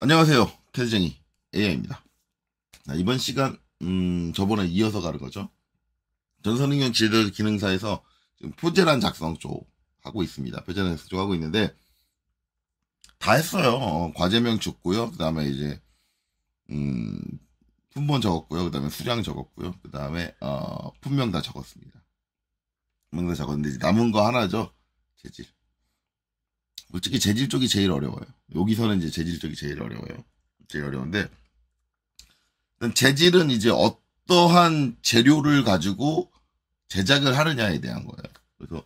안녕하세요. 캐드쟁이 AI입니다. 이번 시간 저번에 이어서 가는 거죠. 전선응용 지도 기능사에서 지금 표제란 작성 쪽 하고 있습니다. 표제란 작성 쪽 하고 있는데 다 했어요. 과제명 줬고요. 그 다음에 이제 품번 적었고요. 그 다음에 수량 적었고요. 그 다음에 품명 다 적었습니다. 품명 다 적었는데 이제 남은 거 하나죠. 재질. 솔직히 재질 쪽이 제일 어려워요. 여기서는 이제 재질 쪽이 제일 어려워요. 제일 어려운데 일단 재질은 이제 어떠한 재료를 가지고 제작을 하느냐에 대한 거예요. 그래서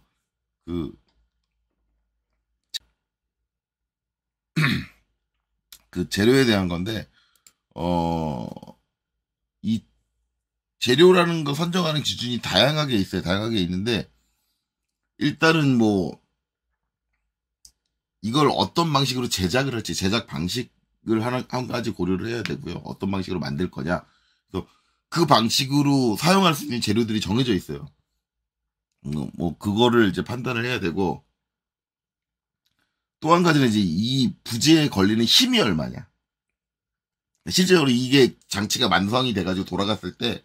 그 재료에 대한 건데 이 재료라는 거 선정하는 기준이 다양하게 있어요. 다양하게 있는데 일단은 뭐 이걸 어떤 방식으로 제작을 할지 제작 방식을 한 가지 고려를 해야 되고요. 어떤 방식으로 만들 거냐. 그래서 그 방식으로 사용할 수 있는 재료들이 정해져 있어요. 뭐 그거를 이제 판단을 해야 되고 또 한 가지는 이제 이 부재에 걸리는 힘이 얼마냐. 실제로 이게 장치가 완성이 돼가지고 돌아갔을 때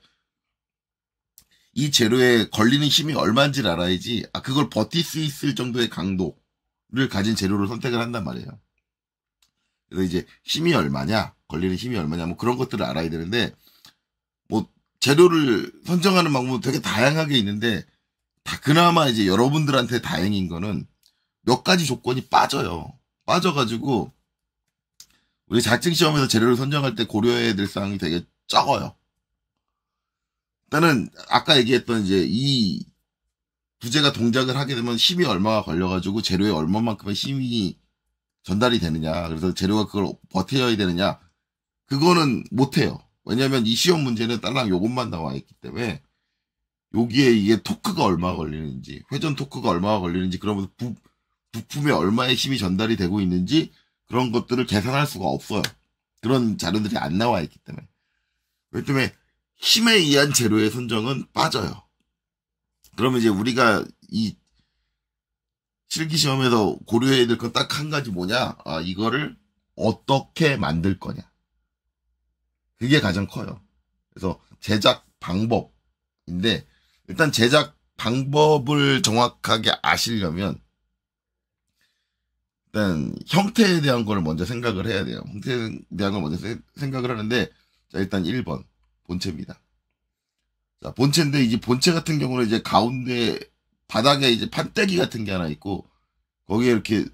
이 재료에 걸리는 힘이 얼마인지를 알아야지 그걸 버틸 수 있을 정도의 강도를 가진 재료를 선택을 한단 말이에요. 그래서 이제 힘이 얼마냐, 걸리는 힘이 얼마냐, 뭐 그런 것들을 알아야 되는데, 뭐 재료를 선정하는 방법은 되게 다양하게 있는데, 그나마 이제 여러분들한테 다행인 거는 몇 가지 조건이 빠져요. 빠져가지고, 우리 자격증 시험에서 재료를 선정할 때 고려해야 될 사항이 되게 적어요. 일단은 아까 얘기했던 이제 이 부재가 동작을 하게 되면 힘이 얼마가 걸려가지고 재료에 얼마만큼의 힘이 전달이 되느냐. 그래서 재료가 그걸 버텨야 되느냐. 그거는 못해요. 왜냐면 이 시험 문제는 딸랑 요것만 나와 있기 때문에 여기에 이게 토크가 얼마가 걸리는지, 회전 토크가 얼마가 걸리는지, 그러면서 부품에 얼마의 힘이 전달이 되고 있는지 그런 것들을 계산할 수가 없어요. 그런 자료들이 안 나와 있기 때문에. 그렇기 때문에 힘에 의한 재료의 선정은 빠져요. 그러면 이제 우리가 이 실기시험에서 고려해야 될 건 딱 한 가지 뭐냐? 이거를 어떻게 만들 거냐. 그게 가장 커요. 그래서 제작 방법인데, 일단 제작 방법을 정확하게 아시려면, 일단 형태에 대한 걸 먼저 생각을 해야 돼요. 형태에 대한 걸 먼저 생각을 하는데, 자, 일단 1번. 본체입니다. 자, 본체인데, 이제 본체 같은 경우는 이제 가운데 바닥에 이제 판때기 같은 게 하나 있고, 거기에 이렇게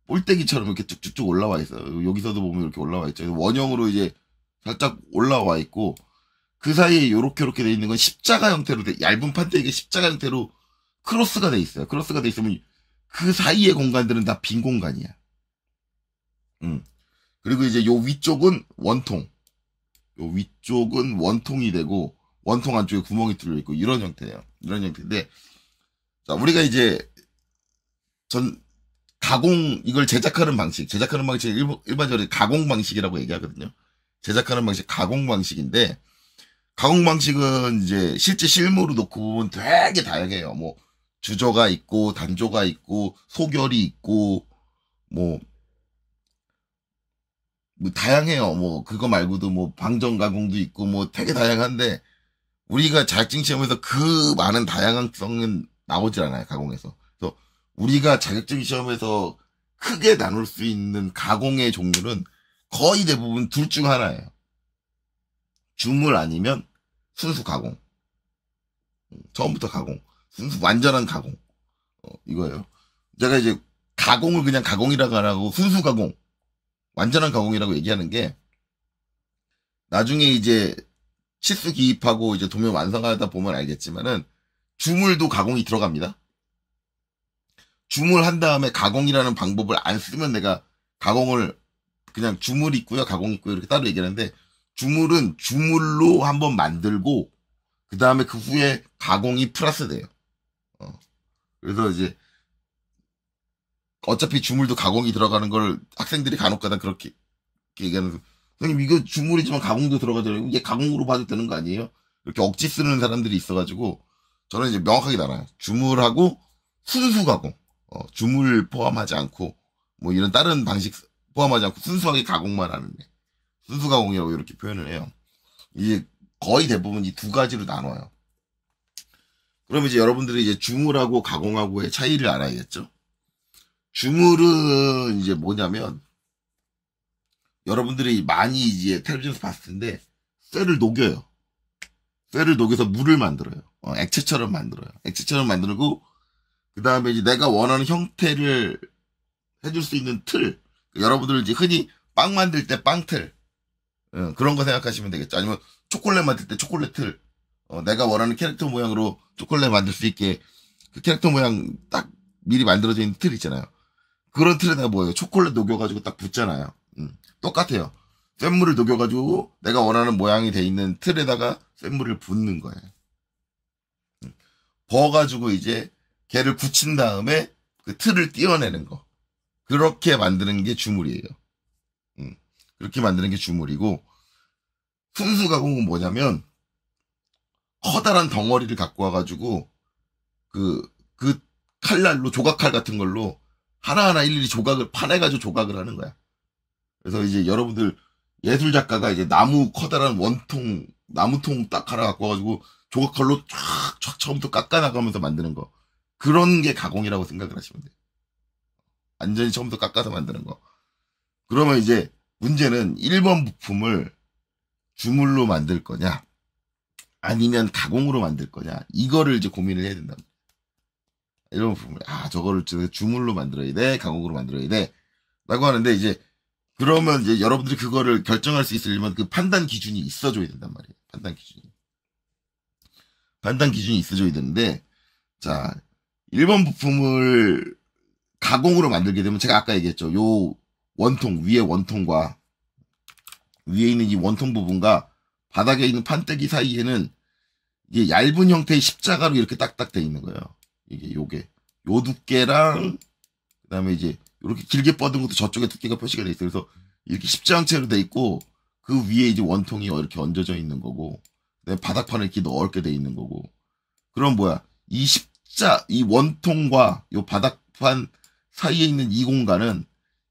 볼때기처럼 이렇게 쭉쭉쭉 올라와 있어요. 여기서도 보면 이렇게 올라와 있죠. 원형으로 이제 살짝 올라와 있고, 그 사이에 요렇게 돼 있는 건 십자가 형태로 얇은 판때기가 십자가 형태로 크로스가 돼 있어요. 크로스가 돼 있으면 그 사이의 공간들은 다 빈 공간이야. 그리고 이제 요 위쪽은 원통. 요 위쪽은 원통이 되고, 원통 안쪽에 구멍이 뚫려 있고, 이런 형태예요. 이런 형태인데, 자, 우리가 이제, 이걸 제작하는 방식을 일반적으로 가공 방식이라고 얘기하거든요. 제작하는 방식, 가공 방식인데, 가공 방식은 이제 실제 실무로 놓고 보면 되게 다양해요. 뭐, 주조가 있고, 단조가 있고, 소결이 있고, 뭐 다양해요. 뭐, 그거 말고도 뭐, 방정 가공도 있고, 뭐, 되게 다양한데, 우리가 자격증 시험에서 그 많은 다양성은 나오질 않아요, 가공에서. 그래서 우리가 자격증 시험에서 크게 나눌 수 있는 가공의 종류는 거의 대부분 둘 중 하나예요. 주물 아니면 순수 가공. 처음부터 가공. 순수 완전한 가공. 이거예요. 제가 이제 가공을 그냥 가공이라고 안 하고 순수 가공. 완전한 가공이라고 얘기하는 게 나중에 이제 치수 기입하고 이제 도면 완성하다 보면 알겠지만은 주물도 가공이 들어갑니다. 주물한 다음에 가공이라는 방법을 안 쓰면 내가 가공을 그냥 주물 있고요, 가공 있고요 이렇게 따로 얘기하는데 주물은 주물로 한번 만들고 그 다음에 그 후에 가공이 플러스 돼요. 그래서 이제 어차피 주물도 가공이 들어가는 걸 학생들이 간혹가다 그렇게 얘기하는 선생님 이거 주물이지만 가공도 들어가잖아요. 이게 가공으로 봐도 되는 거 아니에요? 이렇게 억지 쓰는 사람들이 있어가지고 저는 이제 명확하게 나눠요. 주물하고 순수 가공, 주물 포함하지 않고 뭐 이런 다른 방식 포함하지 않고 순수하게 가공만 하는 애. 순수 가공이라고 이렇게 표현을 해요. 이제 거의 대부분 이 두 가지로 나눠요. 그럼 이제 여러분들이 이제 주물하고 가공하고의 차이를 알아야겠죠? 주물은 이제 뭐냐면, 여러분들이 많이 이제 텔레비전에서 봤을 텐데, 쇠를 녹여요. 쇠를 녹여서 물을 만들어요. 액체처럼 만들어요. 액체처럼 만들고, 그 다음에 이제 내가 원하는 형태를 해줄 수 있는 틀. 여러분들 이제 흔히 빵 만들 때 빵틀. 그런 거 생각하시면 되겠죠. 아니면 초콜릿 만들 때 초콜릿 틀. 내가 원하는 캐릭터 모양으로 초콜릿 만들 수 있게 그 캐릭터 모양 딱 미리 만들어져 있는 틀 있잖아요. 그런 틀에다가 뭐예요? 초콜릿 녹여가지고 딱 붓잖아요. 똑같아요. 쇳물을 녹여가지고 내가 원하는 모양이 돼 있는 틀에다가 쇳물을 붓는 거예요. 버가지고 이제 걔를 굳힌 다음에 그 틀을 띄어내는 거. 그렇게 만드는 게 주물이에요. 그렇게 만드는 게 주물이고, 순수 가공은 뭐냐면, 커다란 덩어리를 갖고 와가지고, 그 칼날로, 조각칼 같은 걸로, 하나하나 일일이 파내가지고 조각을 하는 거야. 그래서 이제 여러분들, 예술 작가가 이제 커다란 나무통 딱 하나 갖고 와가지고, 조각칼로 쫙 처음부터 깎아나가면서 만드는 거. 그런 게 가공이라고 생각을 하시면 돼요. 완전히 처음부터 깎아서 만드는 거. 그러면 이제 문제는 1번 부품을 주물로 만들 거냐, 아니면 가공으로 만들 거냐, 이거를 이제 고민을 해야 된다. 1번 부품을, 저거를 주물로 만들어야 돼, 가공으로 만들어야 돼, 라고 하는데, 이제, 그러면 이제 여러분들이 그거를 결정할 수 있으려면 그 판단 기준이 있어줘야 된단 말이에요. 판단 기준이 있어줘야 되는데, 자, 1번 부품을 가공으로 만들게 되면 제가 아까 얘기했죠. 요 원통, 위에 원통과 위에 있는 이 원통 부분과 바닥에 있는 판때기 사이에는 이게 얇은 형태의 십자가로 이렇게 딱딱 돼 있는 거예요. 요게 요 두께랑 그다음에 이제 이렇게 길게 뻗은 것도 저쪽에 두께가 표시가 돼 있어요. 그래서 이렇게 십자형체로 돼 있고 그 위에 이제 원통이 이렇게 얹어져 있는 거고, 그다음에 바닥판을 이렇게 넓게 돼 있는 거고. 그럼 뭐야? 이 원통과 요 바닥판 사이에 있는 이 공간은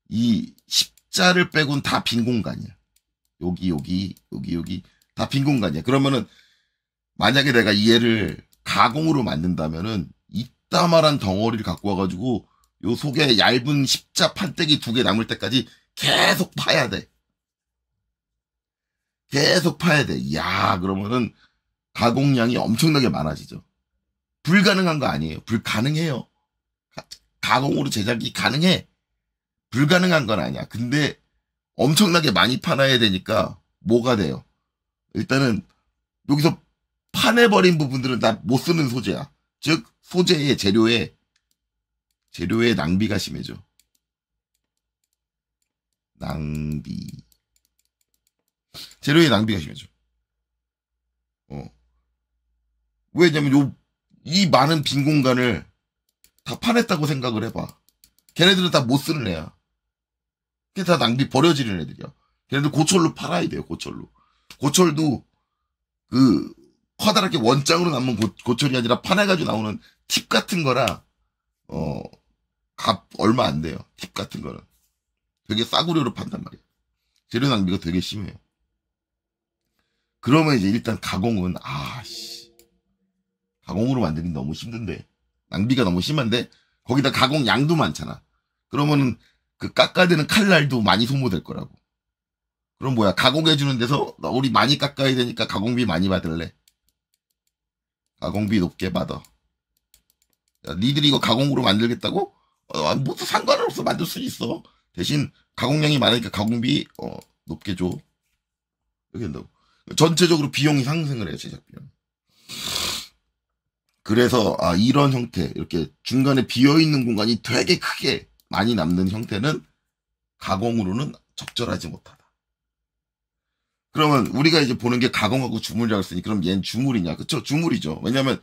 이 십자를 빼곤 다 빈 공간이야. 여기 다 빈 공간이야. 그러면은 만약에 내가 이 얘를 가공으로 만든다면은 이따만한 덩어리를 갖고 와가지고 요 속에 얇은 십자 판때기 2개 남을 때까지 계속 파야 돼. 야, 그러면은 가공량이 엄청나게 많아지죠. 불가능한 거 아니에요. 가능해요. 가공으로 제작이 가능해. 불가능한 건 아니야. 근데 엄청나게 많이 파놔야 되니까 뭐가 돼요? 일단은 여기서 파내버린 부분들은 다 못 쓰는 소재야. 즉 소재의 재료의 낭비가 심해져. 재료의 낭비가 심해져. 왜냐면 이 많은 빈 공간을 다 파냈다고 생각을 해봐. 걔네들은 다 못 쓰는 애야. 그게 다 낭비 버려지는 애들이야. 걔네들 고철로 팔아야 돼요. 고철도 그 커다랗게 원장으로 남은 고철이 아니라 파내가지고 나오는 팁 같은 거라 값 얼마 안 돼요. 팁 같은 거는 되게 싸구려로 판단 말이에요. 재료 낭비가 되게 심해요. 그러면 이제 일단 가공은 가공으로 만들기 너무 힘든데, 낭비가 너무 심한데 거기다 가공 양도 많잖아. 그러면은 그 깎아야 되는 칼날도 많이 소모될 거라고. 그럼 뭐야? 가공해주는 데서 우리 많이 깎아야 되니까 가공비 많이 받을래? 가공비 높게 받아. 야, 니들이 이거 가공으로 만들겠다고? 뭐 상관은 없어. 만들 수 있어. 대신 가공량이 많으니까 가공비 높게 줘. 이렇게 한다고. 전체적으로 비용이 상승을 해요. 제작 비용. 그래서 이런 형태, 이렇게 중간에 비어있는 공간이 되게 크게 많이 남는 형태는 가공으로는 적절하지 못하다. 그러면 우리가 이제 보는 게 가공하고 주물이라고 했으니 그럼 얘는 주물이냐? 그쵸? 주물이죠. 왜냐면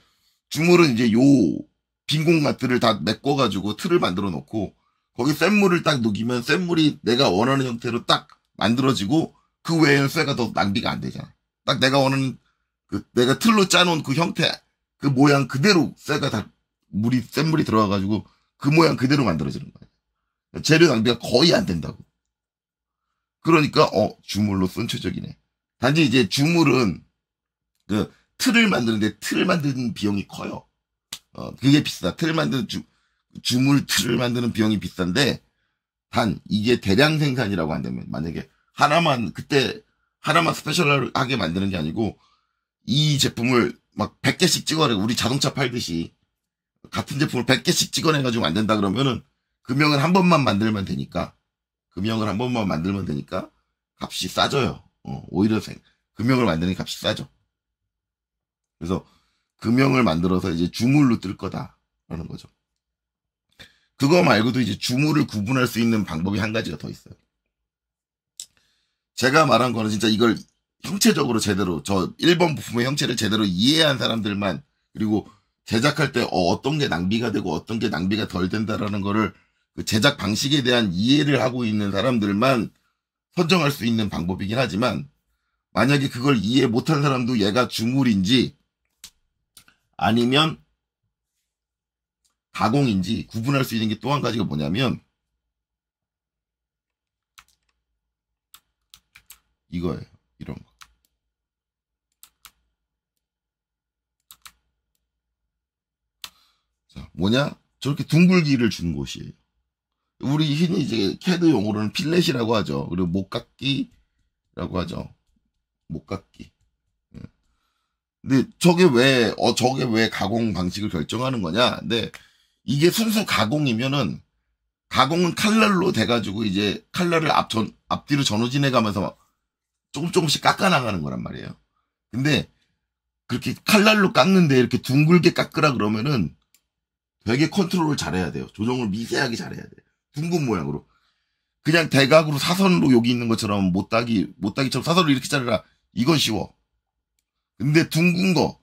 주물은 이제 요 빈 공간들을 다 메꿔가지고 틀을 만들어 놓고 거기 쇳물을 딱 녹이면 쇳물이 내가 원하는 형태로 딱 만들어지고 그 외에는 쇠가 더 낭비가 안 되잖아. 딱 내가 원하는 내가 틀로 짜놓은 그 형태, 그 모양 그대로 쇠가 다 쇳물이 들어가가지고 그 모양 그대로 만들어지는 거예요. 재료 낭비가 거의 안 된다고. 그러니까 주물로선 최적이네. 단지 이제 주물은 그 틀을 만드는 비용이 커요. 그게 비싸. 틀을 만드는 주물 틀을 만드는 비용이 비싼데, 단 이게 대량 생산이라고 한다면, 만약에 그때 하나만 스페셜하게 만드는 게 아니고 이 제품을 막 100개씩 찍어내, 우리 자동차 팔듯이 같은 제품을 100개씩 찍어내가지고 만든다 그러면은 금형을 한 번만 만들면 되니까, 값이 싸져요. 오히려 금형을 만드는 값이 싸죠. 그래서 금형을 만들어서 이제 주물로 뜰 거다라는 거죠. 그거 말고도 이제 주물을 구분할 수 있는 방법이 한 가지가 더 있어요. 제가 말한 거는 진짜 이걸 형체적으로 제대로, 저 1번 부품의 형체를 제대로 이해한 사람들만, 그리고 제작할 때 어떤 게 낭비가 되고 어떤 게 낭비가 덜 된다라는 거를, 그 제작 방식에 대한 이해를 하고 있는 사람들만 선정할 수 있는 방법이긴 하지만, 만약에 그걸 이해 못한 사람도 얘가 주물인지 아니면 가공인지 구분할 수 있는 게 또 한 가지가 뭐냐면 이거예요. 이런 거. 자, 뭐냐? 저렇게 둥글기를 준 곳이에요. 우리 흔히 이제 캐드 용어로는 필렛이라고 하죠. 그리고 목깎기라고 하죠. 목깎기. 근데 저게 왜 가공 방식을 결정하는 거냐? 근데 이게 순수 가공이면은, 가공은 칼날로 돼가지고 이제 칼날을 앞뒤로 전후진해 가면서 조금씩 깎아나가는 거란 말이에요. 근데 그렇게 칼날로 깎는데 이렇게 둥글게 깎으라 그러면은 되게 컨트롤을 잘해야 돼요. 조정을 미세하게 잘해야 돼요. 둥근 모양으로. 그냥 대각으로 사선으로 여기 있는 것처럼 못따기처럼 사선으로 이렇게 자르라. 이건 쉬워. 근데 둥근 거,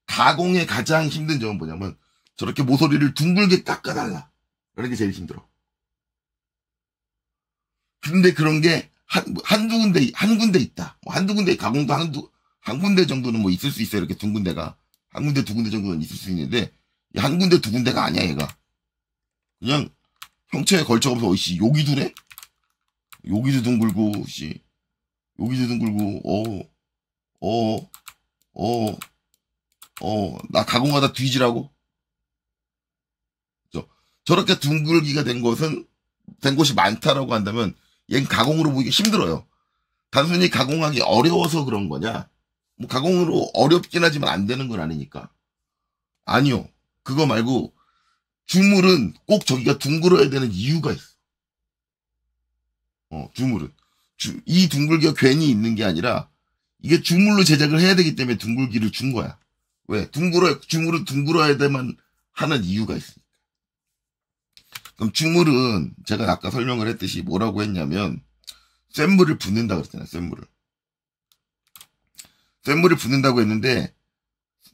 가공의 가장 힘든 점은 뭐냐면 저렇게 모서리를 둥글게 깎아달라. 그런 게 제일 힘들어. 근데 그런 게 한 군데 있다. 한두 군데 가공도 한 군데 정도는 뭐 있을 수 있어요. 이렇게 둥근 데가. 한 군데, 두 군데 정도는 있을 수 있는데, 한 군데, 두 군데가 아니야, 얘가. 그냥 형체에 걸쳐가면서, 여기도네? 여기도 둥글고, 여기도 둥글고, 나 가공하다 뒤지라고? 저렇게 둥글기가 된 곳이 많다라고 한다면, 얘는 가공으로 보기 힘들어요. 단순히 가공하기 어려워서 그런 거냐? 뭐 가공으로 어렵긴 하지만 안 되는 건 아니니까. 아니요. 그거 말고 주물은 꼭 저기가 둥글어야 되는 이유가 있어. 주물은. 이 둥글기가 괜히 있는 게 아니라 이게 주물로 제작을 해야 되기 때문에 둥글기를 준 거야. 왜? 주물은 둥글어야 되만 하는 이유가 있으니까. 그럼 주물은 제가 아까 설명을 했듯이 뭐라고 했냐면, 센 물을 붓는다 그랬잖아요. 센 물을 붓는다고 했는데,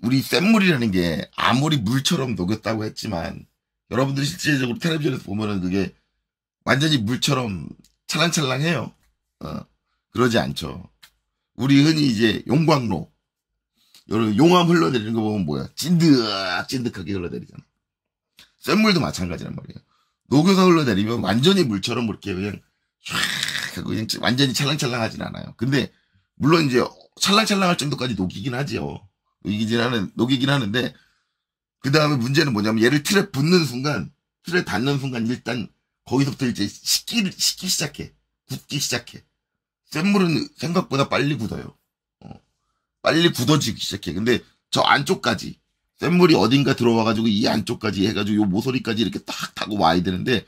우리 센 물이라는 게 아무리 물처럼 녹였다고 했지만, 여러분들이 실질적으로 텔레비전에서 보면은 그게 완전히 물처럼 찰랑찰랑해요. 그러지 않죠. 우리 흔히 이제 용광로, 용암 흘러내리는 거 보면 뭐야? 찐득찐득하게 흘러내리잖아. 센 물도 마찬가지란 말이에요. 녹여서 흘러내리면 완전히 물처럼 그렇게 그냥 완전히 찰랑찰랑하진 않아요. 근데 물론 이제 찰랑찰랑할 정도까지 녹이긴 하죠. 녹이긴 하는데, 그 다음에 문제는 뭐냐면 얘를 틀에 닿는 순간 일단 거기서부터 이제 굳기 시작해. 센 물은 생각보다 빨리 굳어요. 빨리 굳어지기 시작해. 근데 저 안쪽까지, 센 물이 어딘가 들어와가지고 이 안쪽까지 해가지고 요 모서리까지 이렇게 딱 타고 와야 되는데,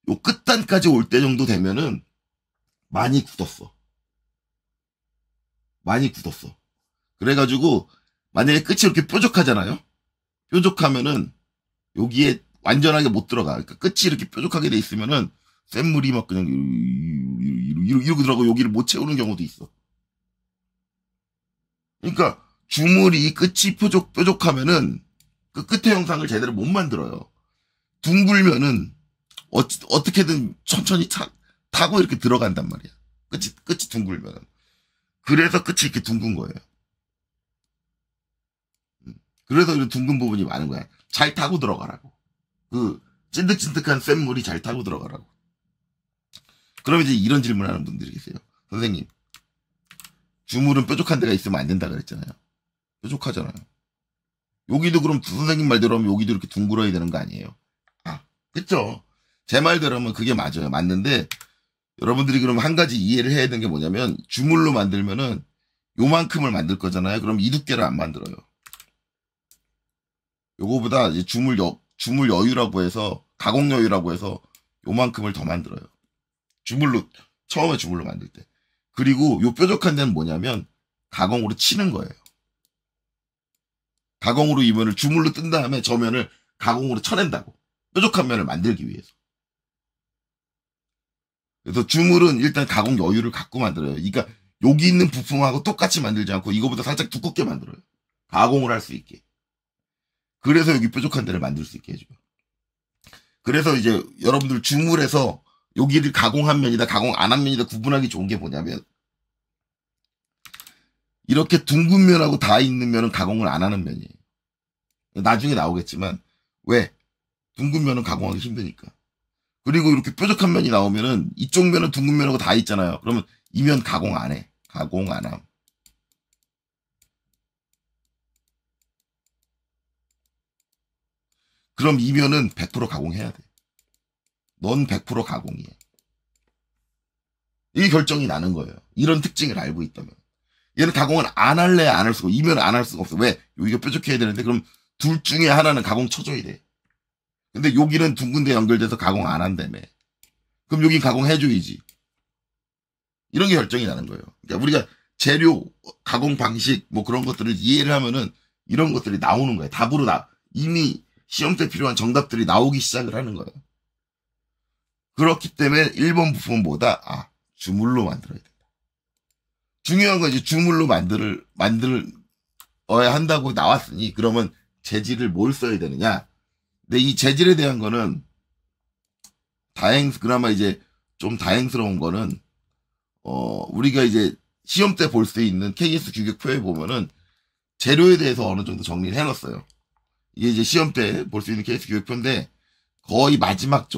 요 끝단까지 올 때 정도 되면은 많이 굳었어. 그래가지고 만약에 끝이 이렇게 뾰족하잖아요. 뾰족하면은 여기에 완전하게 못 들어가. 그러니까 끝이 이렇게 뾰족하게 돼 있으면은 센 물이 막 그냥 이러고 들어가고 여기를 못 채우는 경우도 있어. 그러니까 주물이 끝이 뾰족하면은 그 끝의 형상을 제대로 못 만들어요. 둥글면은 어떻게든 천천히 타고 이렇게 들어간단 말이야. 끝이 둥글면은. 그래서 끝이 이렇게 둥근 거예요. 그래서 이런 둥근 부분이 많은 거야. 잘 타고 들어가라고. 그 찐득찐득한 센 물이 잘 타고 들어가라고. 그럼 이제 이런 질문하는 분들이 계세요. 선생님, 주물은 뾰족한 데가 있으면 안 된다 그랬잖아요. 뾰족하잖아요. 여기도 그럼 선생님 말대로 하면 여기도 이렇게 둥그러야 되는 거 아니에요? 아, 그쵸? 제 말대로 하면 그게 맞아요. 맞는데 여러분들이 그럼 한 가지 이해를 해야 되는 게 뭐냐면 주물로 만들면은 요만큼을 만들 거잖아요. 그럼 이 두께를 안 만들어요. 요거보다 이제 주물 여유라고 해서 가공 여유라고 해서 요만큼을 더 만들어요. 처음에 주물로 만들 때. 그리고 요 뾰족한 데는 뭐냐면 가공으로 치는 거예요. 가공으로 이 면을 주물로 뜬 다음에 저 면을 가공으로 쳐낸다고. 뾰족한 면을 만들기 위해서. 그래서 주물은 일단 가공 여유를 갖고 만들어요. 그러니까 여기 있는 부품하고 똑같이 만들지 않고 이거보다 살짝 두껍게 만들어요. 가공을 할 수 있게. 그래서 여기 뾰족한 데를 만들 수 있게 해줘요. 그래서 이제 여러분들 주물에서 여기를 가공한 면이다, 가공 안 한 면이다 구분하기 좋은 게 뭐냐면 이렇게 둥근 면하고 다 있는 면은 가공을 안 하는 면이에요. 나중에 나오겠지만 왜? 둥근 면은 가공하기 힘드니까. 그리고 이렇게 뾰족한 면이 나오면은 이쪽 면은 둥근 면하고 다 있잖아요. 그러면 이 면 가공 안 해. 가공 안 함. 그럼 이 면은 100% 가공해야 돼. 넌 100% 가공이야. 이게 결정이 나는 거예요. 이런 특징을 알고 있다면. 얘는 가공을 안 할래, 안 할 수가, 이 면은 안 할 수가 없어. 왜? 여기가 뾰족해야 되는데, 그럼 둘 중에 하나는 가공 쳐줘야 돼. 근데 여기는 둥근 데 연결돼서 가공 안 한다며. 그럼 여기 가공해줘야지. 이런 게 결정이 나는 거예요. 그러니까 우리가 재료, 가공 방식, 뭐 그런 것들을 이해를 하면은 이런 것들이 나오는 거예요. 답으로 이미 시험 때 필요한 정답들이 나오기 시작을 하는 거예요. 그렇기 때문에 1번 부품보다, 주물로 만들어야 된다. 중요한 건 이제 주물로 만들어야 한다고 나왔으니, 그러면 재질을 뭘 써야 되느냐? 근데 이 재질에 대한 거는, 그나마 이제 좀 다행스러운 거는, 우리가 이제 시험 때 볼 수 있는 KS 규격표에 보면은 재료에 대해서 어느 정도 정리를 해놨어요. 이게 이제 시험 때 볼 수 있는 KS 규격표인데, 거의 마지막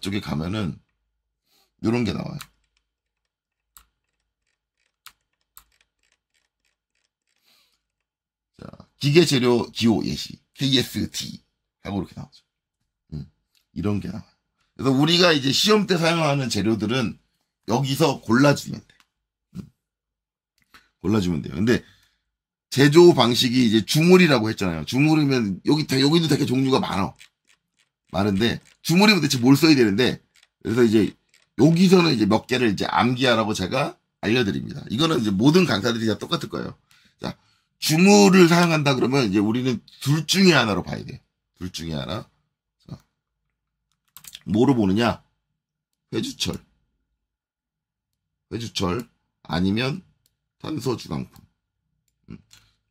쪽에 가면은, 요런 게 나와요. 자, 기계재료 기호 예시, KSD. 하고 이렇게 나오죠. 이런 게 나와요. 그래서 우리가 이제 시험 때 사용하는 재료들은 여기서 골라주면 돼. 골라주면 돼요. 근데 제조 방식이 이제 주물이라고 했잖아요. 주물이면 여기도 되게 종류가 많은데 주물이면 대체 뭘 써야 되는데 그래서 이제 여기서는 이제 몇 개를 이제 암기하라고 제가 알려드립니다. 이거는 이제 모든 강사들이 다 똑같을 거예요. 자, 주물을 사용한다 그러면 이제 우리는 둘 중에 하나로 봐야 돼요. 둘 중에 하나. 자, 뭐로 보느냐? 회주철 아니면 탄소 주강품.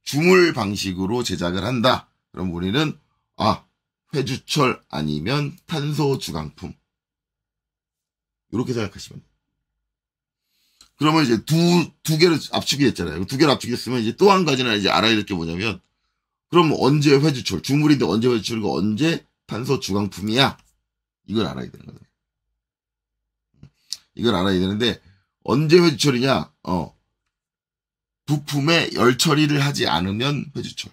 주물 방식으로 제작을 한다. 그럼 우리는 회주철 아니면 탄소 주강품. 이렇게 생각하시면 돼요. 그러면 이제 두 개를 압축이 했잖아요. 두 개를 압축했으면 이제 또 한 가지는 이제 알아야 될 게 뭐냐면 그럼 언제 회주철, 주물인데 언제 회주철이고 언제 탄소 주강품이야? 이걸 알아야 되는 거예요. 이걸 알아야 되는데 언제 회주철이냐? 부품에 열 처리를 하지 않으면 회주철.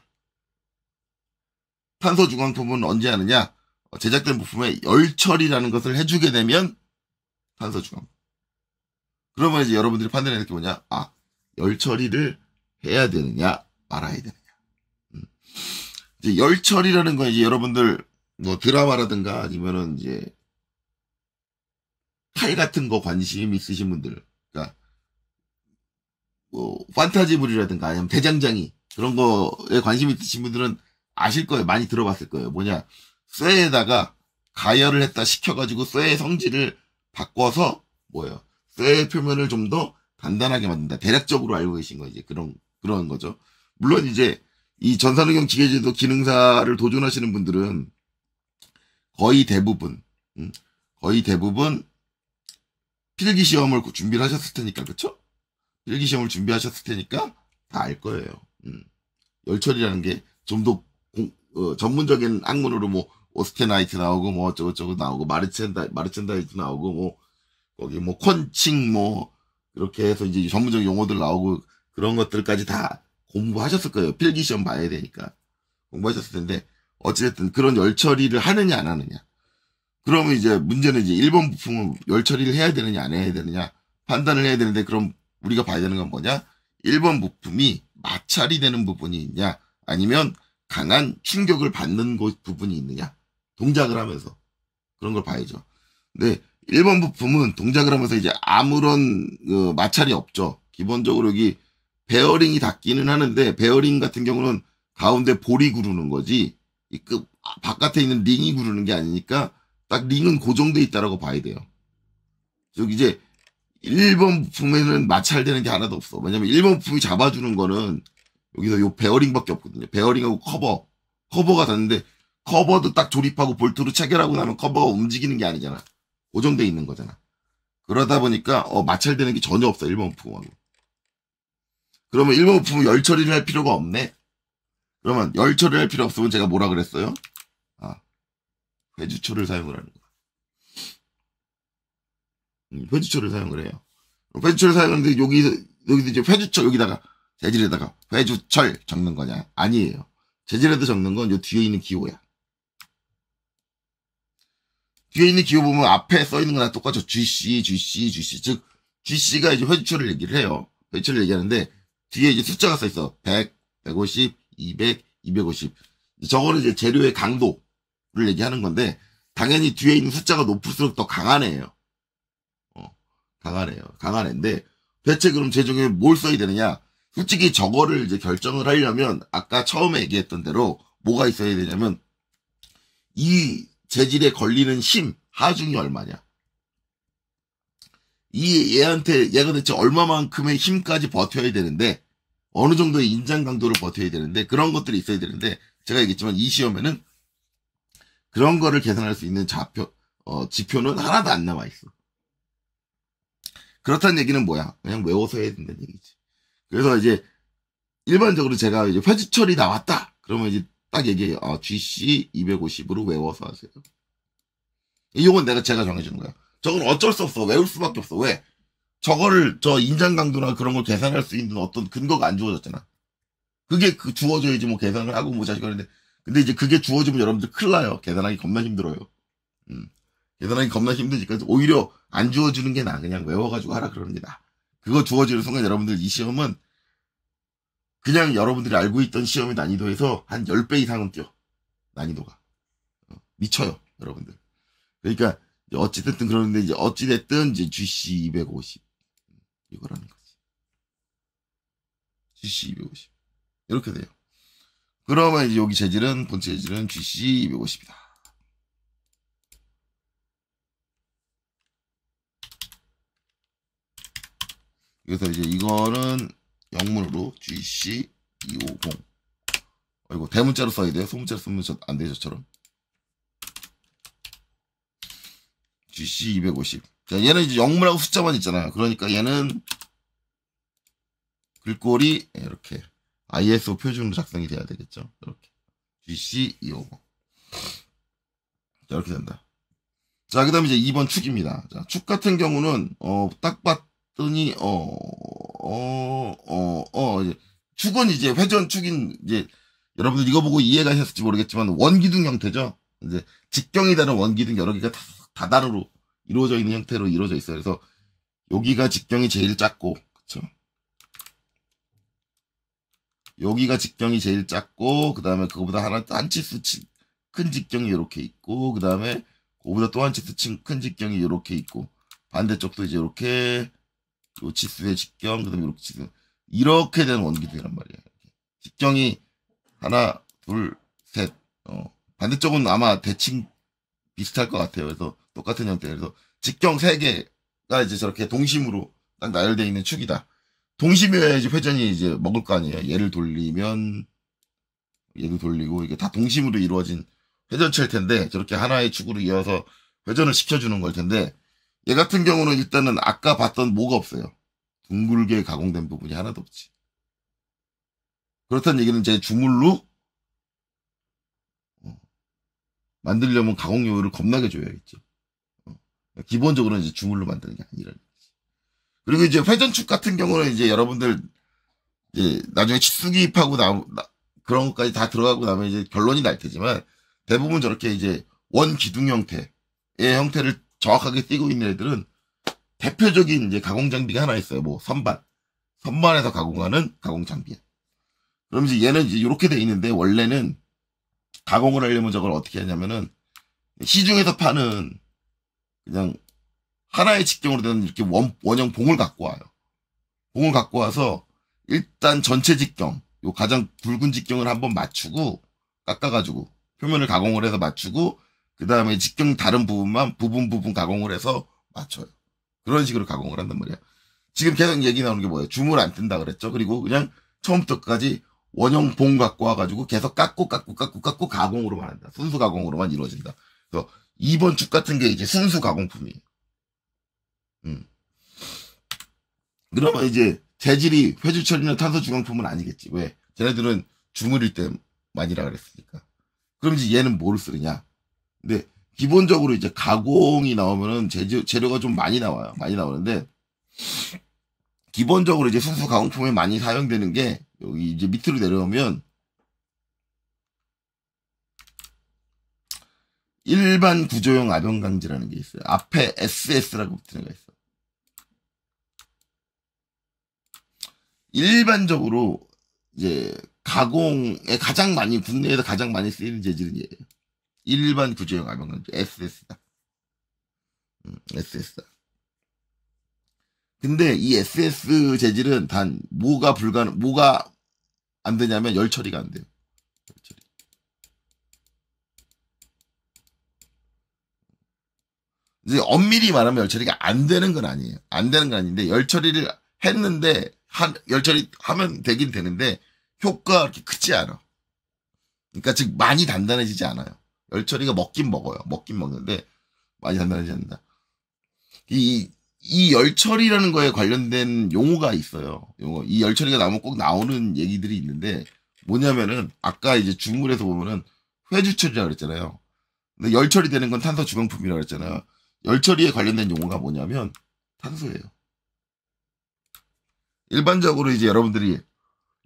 탄소 주강품은 언제 하느냐? 제작된 부품에 열 처리라는 것을 해주게 되면 탄소 주강품. 그러면 이제 여러분들이 판단해야 될 게 뭐냐? 열 처리를 해야 되느냐, 말아야 되느냐. 이제 열 처리라는 건 이제 여러분들 뭐 드라마라든가 아니면은 이제 칼 같은 거 관심 있으신 분들, 그러니까 뭐 판타지물이라든가 아니면 대장장이 그런 거에 관심 있으신 분들은 아실 거예요. 많이 들어봤을 거예요. 뭐냐? 쇠에다가 가열을 했다 식혀가지고 쇠의 성질을 바꿔서 뭐예요? 쇠의 표면을 좀 더 단단하게 만든다. 대략적으로 알고 계신 거 이제 그런 거죠. 물론 이제 이 전산응용 기계제도 기능사를 도전하시는 분들은 거의 대부분 필기 시험을 준비를 하셨을 테니까, 그쵸? 필기 시험을 준비하셨을 테니까 다 알 거예요. 열처리라는 게 좀 더 전문적인 학문으로 뭐 오스테나이트 나오고 뭐 어쩌고저쩌고 나오고 마르첸다이트 나오고 뭐 거기 뭐 콘칭 뭐 이렇게 해서 이제 전문적인 용어들 나오고 그런 것들까지 다 공부하셨을 거예요. 필기 시험 봐야 되니까 공부하셨을 텐데 어찌됐든 그런 열 처리를 하느냐 안 하느냐. 그러면 이제 문제는 이제 1번 부품은 열 처리를 해야 되느냐 안 해야 되느냐 판단을 해야 되는데 그럼 우리가 봐야 되는 건 뭐냐? 1번 부품이 마찰이 되는 부분이 있냐 아니면 강한 충격을 받는 부분이 있느냐 동작을 하면서 그런 걸 봐야죠. 근데 1번 부품은 동작을 하면서 이제 아무런 마찰이 없죠. 기본적으로 여기 베어링이 닿기는 하는데 베어링 같은 경우는 가운데 볼이 구르는 거지 바깥에 있는 링이 구르는 게 아니니까 딱 링은 고정돼 있다라고 봐야 돼요. 여기 이제 1번 부품에는 마찰되는 게 하나도 없어. 왜냐면 1번 부품이 잡아주는 거는 여기서 요 베어링밖에 없거든요. 베어링하고 커버가 닿는데 커버도 딱 조립하고 볼트로 체결하고 나면 커버가 움직이는 게 아니잖아. 고정돼 있는 거잖아. 그러다 보니까 마찰되는 게 전혀 없어. 1번 부품하고. 그러면 1번 부품은 열 처리를 할 필요가 없네. 그러면 열 처리를 할 필요 없으면 제가 뭐라 그랬어요? 회주초를 사용을 하는 거야. 회주초를 사용을 해요. 회주초를 사용하는데 여기서 이제 회주철 여기다가 재질에다가 회주철 적는 거냐? 아니에요. 재질에도 적는 건 요 뒤에 있는 기호야. 뒤에 있는 기호 보면 앞에 써 있는 거랑 똑같죠. GC. 즉 GC가 이제 회주철을 얘기를 해요. 회주철을 얘기하는데 뒤에 이제 숫자가 써 있어. 100, 150, 200, 250. 저거는 이제 재료의 강도를 얘기하는 건데 당연히 뒤에 있는 숫자가 높을수록 더 강한 애예요. 강한 애인데 대체 그럼 제중에 뭘 써야 되느냐? 솔직히 저거를 이제 결정을 하려면 아까 처음에 얘기했던 대로 뭐가 있어야 되냐면 이 재질에 걸리는 힘 하중이 얼마냐? 얘가 대체 얼마만큼의 힘까지 버텨야 되는데 어느 정도의 인장 강도를 버텨야 되는데 그런 것들이 있어야 되는데 제가 얘기했지만 이 시험에는 그런 거를 계산할 수 있는 지표는 하나도 안 나와 있어. 그렇다는 얘기는 뭐야? 그냥 외워서 해야 된다는 얘기지. 그래서 이제 일반적으로 제가 이제 회주철이 나왔다. 그러면 이제 딱 얘기해요. GC 250으로 외워서 하세요. 이건 제가 정해주는 거야. 저건 어쩔 수 없어. 외울 수밖에 없어. 왜? 저거를 저 인장 강도나 그런 걸 계산할 수 있는 어떤 근거가 안 주어졌잖아. 그게 주어져야지 뭐 계산을 하고 뭐 자식 하는데 근데 이제 그게 주어지면 여러분들 큰일 나요. 계산하기 겁나 힘들어요. 계산하기 겁나 힘드니까 오히려 안 주어주는 게 나아. 그냥 외워가지고 하라 그러는 게 나아. 그거 주어지는 순간 여러분들 이 시험은 그냥 여러분들이 알고 있던 시험의 난이도에서 한 10배 이상은 뛰어. 난이도가. 미쳐요. 여러분들. 그러니까 어찌됐든 그러는데 이제 어찌됐든 이제 GC 250 이거라는 거지. GC 250 이렇게 돼요. 그러면 이제 여기 재질은 본체 재질은 GC 250이다. 그래서 이제 이거는 영문으로 GC 250. 이거 대문자로 써야 돼요. 소문자로 쓰면 안 돼요, 저처럼. GC 250. 자, 얘는 이제 영문하고 숫자만 있잖아요. 그러니까 얘는 글꼴이 이렇게 ISO 표준으로 작성이 돼야 되겠죠. 이렇게. GC 250. 자, 이렇게 된다. 자, 그 다음에 이제 2번 축입니다. 자, 축 같은 경우는, 딱 봤더니, 이제 축은 이제 회전 축인, 이제, 여러분들 이거 보고 이해가 하셨을지 모르겠지만, 원기둥 형태죠. 이제, 직경이 다른 원기둥 여러 개가 다단으로 이루어져 있는 형태로 이루어져 있어요. 그래서, 여기가 직경이 제일 작고, 그쵸? 여기가 직경이 제일 작고, 그 다음에 그거보다 한 치수 큰 직경이 이렇게 있고, 그 다음에, 그거보다 또 한 치수 큰 직경이 이렇게 있고, 반대쪽도 이제 이렇게, 요 치수의 직경, 그 다음에 이렇게 치수. 이렇게 된 원기둥이란 말이에요. 직경이 하나, 둘, 셋. 반대쪽은 아마 대칭 비슷할 것 같아요. 그래서 똑같은 형태. 그래서 직경 3개가 이제 저렇게 동심으로 딱 나열되어 있는 축이다. 동심이어야 이제 회전이 이제 먹을 거 아니에요. 얘를 돌리면, 얘도 돌리고, 이게 다 동심으로 이루어진 회전체일 텐데, 저렇게 하나의 축으로 이어서 회전을 시켜주는 걸 텐데, 얘 같은 경우는 일단은 아까 봤던 뭐가 없어요. 둥글게 가공된 부분이 하나도 없지. 그렇다는 얘기는 제 주물로 만들려면 가공 요율을 겁나게 줘야겠죠. 기본적으로는 이제 주물로 만드는 게 아니라. 그리고 이제 회전축 같은 경우는 이제 여러분들 이제 나중에 치수기입하고 그런 것까지 다 들어가고 나면 이제 결론이 날 테지만 대부분 저렇게 이제 원 기둥 형태의 형태를 정확하게 띄고 있는 애들은 대표적인 이제 가공 장비가 하나 있어요. 뭐 선반에서 가공하는 가공 장비. 그럼 이제 얘는 이제 이렇게 돼 있는데 원래는 가공을 하려면 저걸 어떻게 하냐면은 시중에서 파는 그냥 하나의 직경으로 된 이렇게 원형 봉을 갖고 와요. 봉을 갖고 와서 일단 전체 직경, 요 가장 굵은 직경을 한번 맞추고 깎아가지고 표면을 가공을 해서 맞추고 그 다음에 직경 다른 부분만 부분 가공을 해서 맞춰요. 그런 식으로 가공을 한단 말이야. 지금 계속 얘기 나오는 게 뭐예요? 주물 안 뜬다 그랬죠. 그리고 그냥 처음부터 끝까지 원형 봉 갖고 와가지고 계속 깎고 가공으로만 한다. 순수 가공으로만 이루어진다. 그래서 2번 축 같은 게 이제 순수 가공품이에요. 그러면 이제 재질이 회주철이나 탄소 주광품은 아니겠지. 왜? 쟤네들은 주물일 때만이라 그랬으니까. 그럼 이제 얘는 뭘 쓰느냐? 근데 기본적으로 이제 가공이 나오면은 재료가 좀 많이 나와요. 많이 나오는데 기본적으로 이제 순수 가공품에 많이 사용되는 게 여기 이제 밑으로 내려오면 일반 구조용 압연강제라는 게 있어요. 앞에 SS라고 붙은 애가 있어. 일반적으로 이제 가공에 가장 많이 국내에서 가장 많이 쓰이는 재질은 얘예요. 일반 구조용 압연강제 SS다. SS다. 근데 이 SS 재질은 단 뭐가 안 되냐면 열 처리가 안 돼요. 열 처리. 이제 엄밀히 말하면 열 처리가 안 되는 건 아니에요. 안 되는 건 아닌데 열 처리를 했는데 열 처리 하면 되긴 되는데 효과가 그렇게 크지 않아. 그러니까 즉 많이 단단해지지 않아요. 열 처리가 먹긴 먹어요. 먹긴 먹는데 많이 단단해지지 않는다. 이 열처리라는 거에 관련된 용어가 있어요. 이 열처리가 나오면 꼭 나오는 얘기들이 있는데 뭐냐면은 아까 이제 주물에서 보면은 회주처리라고 그랬잖아요. 근데 열처리 되는 건 탄소 주광품이라고 그랬잖아요. 열처리에 관련된 용어가 뭐냐면 탄소예요. 일반적으로 이제 여러분들이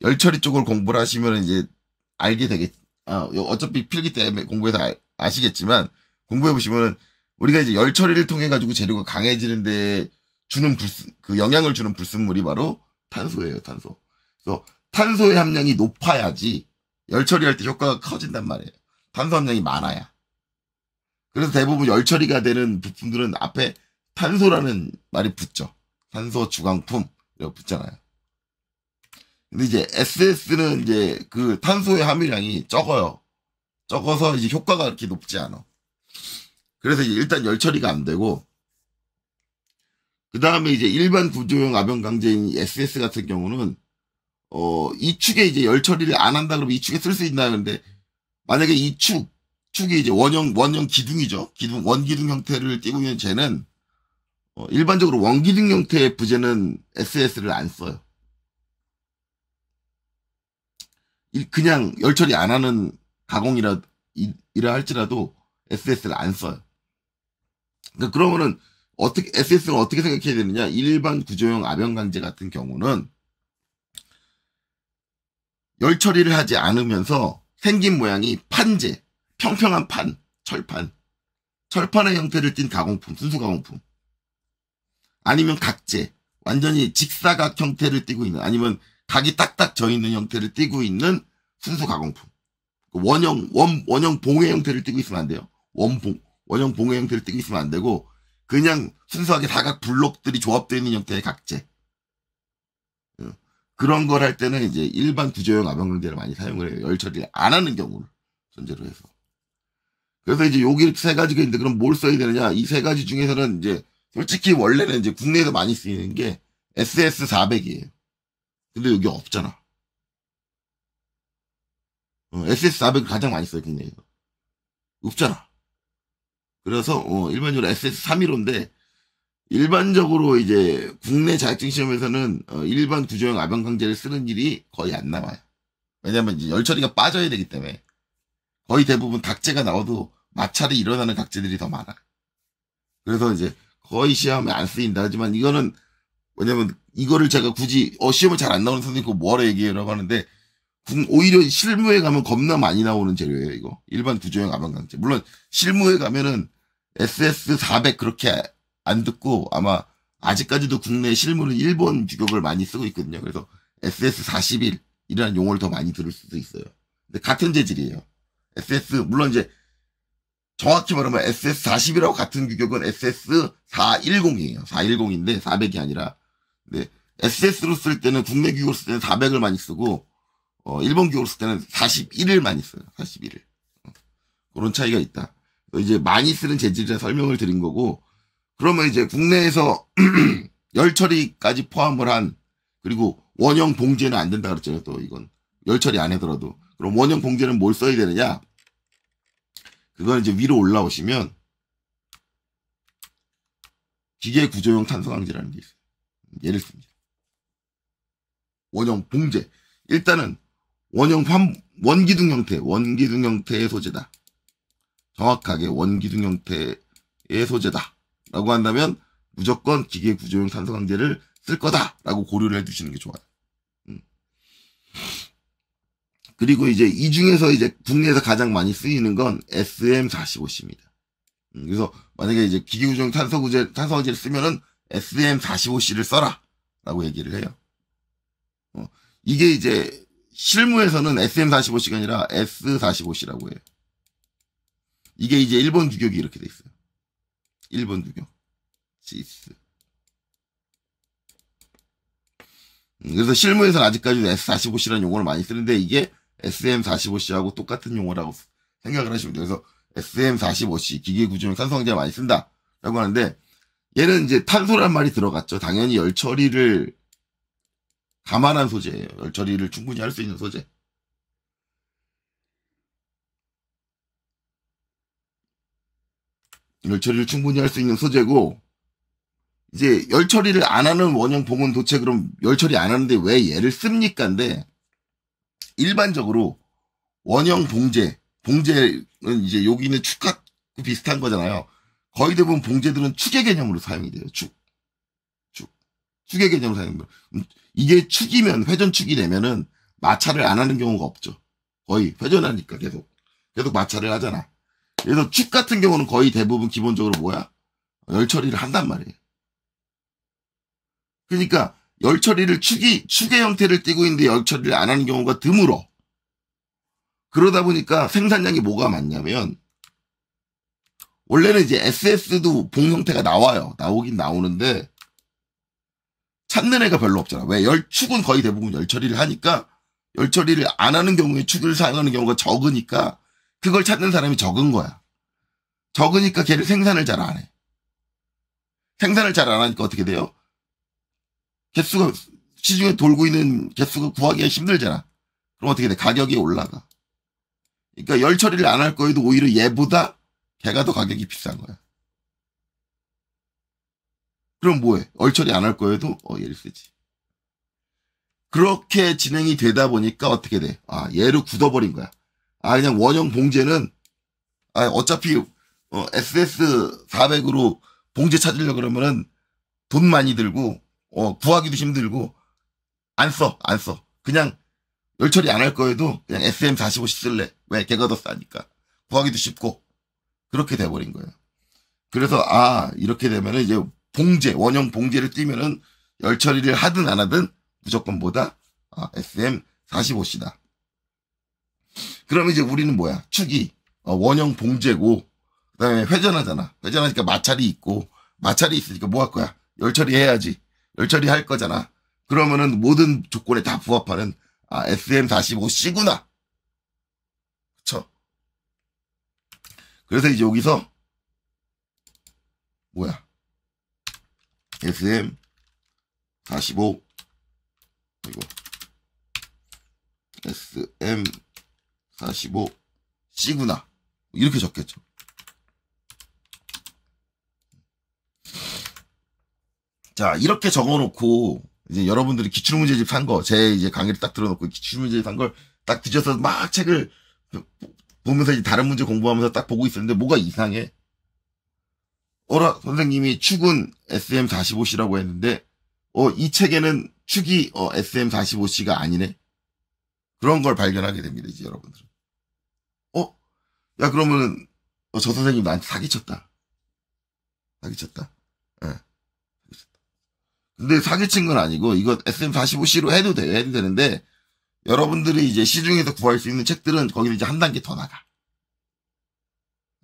열처리 쪽을 공부를 하시면 이제 알게 되겠. 어차피 필기 때문에 공부해서 아시겠지만 공부해 보시면은. 우리가 이제 열 처리를 통해 가지고 재료가 강해지는데 주는 그 영향을 주는 불순물이 바로 탄소예요, 탄소. 그래서 탄소의 함량이 높아야지 열 처리할 때 효과가 커진단 말이에요. 탄소 함량이 많아야. 그래서 대부분 열 처리가 되는 부품들은 앞에 탄소라는 말이 붙죠. 탄소 주광품 이렇게 붙잖아요. 근데 이제 SS는 이제 그 탄소의 함유량이 적어요. 적어서 이제 효과가 그렇게 높지 않아. 그래서 일단 열 처리가 안 되고, 그 다음에 이제 일반 구조용 압연강제인 SS 같은 경우는, 이 축에 이제 열 처리를 안 한다 그러면 이 축에 쓸 수 있나 하는데, 만약에 이 축이 이제 원형 기둥이죠. 원기둥 형태를 띠고 있는 쟤는, 일반적으로 원기둥 형태의 부재는 SS를 안 써요. 그냥 열 처리 안 하는 가공이라 할지라도 SS를 안 써요. 그러니까 그러면은 SS는 어떻게 생각해야 되느냐? 일반 구조용 압연강제 같은 경우는 열 처리를 하지 않으면서 생긴 모양이 판재, 평평한 철판의 형태를 띤 가공품, 순수 가공품. 아니면 각재, 완전히 직사각 형태를 띠고 있는, 아니면 각이 딱딱 져 있는 형태를 띠고 있는 순수 가공품. 원형 봉의 형태를 띠고 있으면 안 돼요. 원형 봉의 형태를 띠고 있으면 안 되고, 그냥 순수하게 사각 블록들이 조합되어 있는 형태의 각재. 그런 걸 할 때는 이제 일반 구조용 압연강제를 많이 사용을 해요. 열 처리를 안 하는 경우를 전제로 해서. 그래서 이제 여기 세 가지가 있는데, 그럼 뭘 써야 되느냐? 이 세 가지 중에서는 이제, 솔직히 원래는 이제 국내에서 많이 쓰이는 게 SS400이에요. 근데 여기 없잖아. SS400을 가장 많이 써요, 국내에서. 없잖아. 그래서 일반적으로 SS315인데 일반적으로 이제 국내 자격증 시험에서는 일반 구조용 압연강제를 쓰는 일이 거의 안 나와요. 왜냐면 이제 열 처리가 빠져야 되기 때문에 거의 대부분 각재가 나와도 마찰이 일어나는 각재들이 더 많아. 그래서 이제 거의 시험에 안 쓰인다. 하지만 이거는 왜냐면 이거를 제가 굳이 시험을 잘 안 나오는 선생님 거 뭐하러 얘기해라고 하는데 오히려 실무에 가면 겁나 많이 나오는 재료예요. 이거 일반 구조형 아방강제. 물론 실무에 가면은 SS400 그렇게 안 듣고 아마 아직까지도 국내 실무는 일본 규격을 많이 쓰고 있거든요. 그래서 SS41이라는 용어를 더 많이 들을 수도 있어요. 근데 같은 재질이에요. 물론 이제 정확히 말하면 SS40이라고 같은 규격은 SS410이에요. 410인데 400이 아니라. 근데 SS로 쓸 때는 국내 규격으로 쓸 때는 400을 많이 쓰고 일본 규격으로 쓸 때는 41을 많이 써요. 41을. 그런 차이가 있다. 이제 많이 쓰는 재질에 설명을 드린 거고 그러면 이제 국내에서 열 처리까지 포함을 한 그리고 원형 봉제는 안 된다 그랬잖아요. 또 이건 열 처리 안 하더라도 그럼 원형 봉제는 뭘 써야 되느냐? 그건 이제 위로 올라오시면 기계 구조용 탄소 강제라는 게 있어요. 예를 듭니다. 원형 봉제. 일단은 원기둥 형태의 소재다. 정확하게 원기둥 형태의 소재다. 라고 한다면 무조건 기계 구조용 탄소 강제를 쓸 거다라고 고려를 해두시는 게 좋아요. 그리고 이제 이 중에서 이제 국내에서 가장 많이 쓰이는 건 SM45C입니다. 그래서 만약에 이제 기계 구조용 탄소 강제를 쓰면은 SM45C를 써라라고 얘기를 해요. 이게 이제 실무에서는 SM45C가 아니라 S45C라고 해요. 이게 이제 일본 규격이 이렇게 돼 있어요. 일본 규격. 지스. 그래서 실무에서는 아직까지도 S45C라는 용어를 많이 쓰는데 이게 SM45C하고 똑같은 용어라고 생각을 하시면 돼요. 그래서 SM45C 기계 구조용 탄소 강제를 많이 쓴다라고 하는데 얘는 이제 탄소란 말이 들어갔죠. 당연히 열 처리를 감안한 소재예요. 열 처리를 충분히 할 수 있는 소재. 열 처리를 충분히 할 수 있는 소재고 이제 열 처리를 안 하는 원형 봉은 도대체 그럼 열 처리 안 하는데 왜 얘를 씁니까인데 일반적으로 원형 봉제는 이제 여기는 축과 비슷한 거잖아요. 거의 대부분 봉제들은 축의 개념으로 사용이 돼요. 축의 개념으로 사용돼요. 이게 축이면 회전축이 되면은 마찰을 안 하는 경우가 없죠. 거의 회전하니까 계속 마찰을 하잖아. 그래서 축 같은 경우는 거의 대부분 기본적으로 뭐야? 열 처리를 한단 말이에요. 그러니까 열 처리를 축의 형태를 띠고 있는데 열 처리를 안 하는 경우가 드물어. 그러다 보니까 생산량이 뭐가 많냐면 원래는 이제 SS도 봉 형태가 나오긴 나오는데 찾는 애가 별로 없잖아. 왜? 축은 거의 대부분 열 처리를 하니까 열 처리를 안 하는 경우에 축을 사용하는 경우가 적으니까 그걸 찾는 사람이 적은 거야. 적으니까 걔를 생산을 잘 안 해. 생산을 잘 안 하니까 어떻게 돼요? 개수가 시중에 돌고 있는 개수가 구하기가 힘들잖아. 그럼 어떻게 돼? 가격이 올라가. 그러니까 열 처리를 안 할 거에도 오히려 얘보다 걔가 더 가격이 비싼 거야. 그럼 뭐해? 열 처리 안 할 거에도 얘를 쓰지. 그렇게 진행이 되다 보니까 어떻게 돼? 얘를 굳어버린 거야. 그냥 원형 봉제는 어차피 SS400으로 봉제 찾으려고 그러면은 돈 많이 들고 구하기도 힘들고 안 써. 그냥 열 처리 안 할 거에도 그냥 SM45C 쓸래. 왜? 걔가 더 싸니까. 구하기도 쉽고 그렇게 돼버린 거예요. 그래서 이렇게 되면은 이제 원형 봉제를 띄면은 열 처리를 하든 안 하든 무조건 뭐다? SM45C다. 그러면 이제 우리는 뭐야? 축이 원형 봉제고 그다음에 회전하잖아. 회전하니까 마찰이 있고 마찰이 있으니까 뭐 할 거야? 열 처리해야지. 열 처리할 거잖아. 그러면은 모든 조건에 다 부합하는 SM45C구나. 그쵸? 그래서 이제 여기서 뭐야? SM45 이거 SM45C구나. 이렇게 적겠죠. 자, 이렇게 적어놓고, 이제 여러분들이 기출문제집 산 거, 제 이제 강의를 딱 들어놓고 기출문제집 산 걸 딱 뒤져서 막 책을 보면서 이제 다른 문제 공부하면서 딱 보고 있었는데 뭐가 이상해. 어라, 선생님이 축은 SM45C라고 했는데, 이 책에는 축이 SM45C가 아니네. 그런 걸 발견하게 됩니다, 이제 여러분들은. 야, 그러면은, 저 선생님 나한테 사기쳤다. 사기쳤다. 예. 근데 사기친 건 아니고, 이거 SM45C로 해도 돼요. 해도 되는데, 여러분들이 이제 시중에서 구할 수 있는 책들은 거기서 이제 한 단계 더 나가.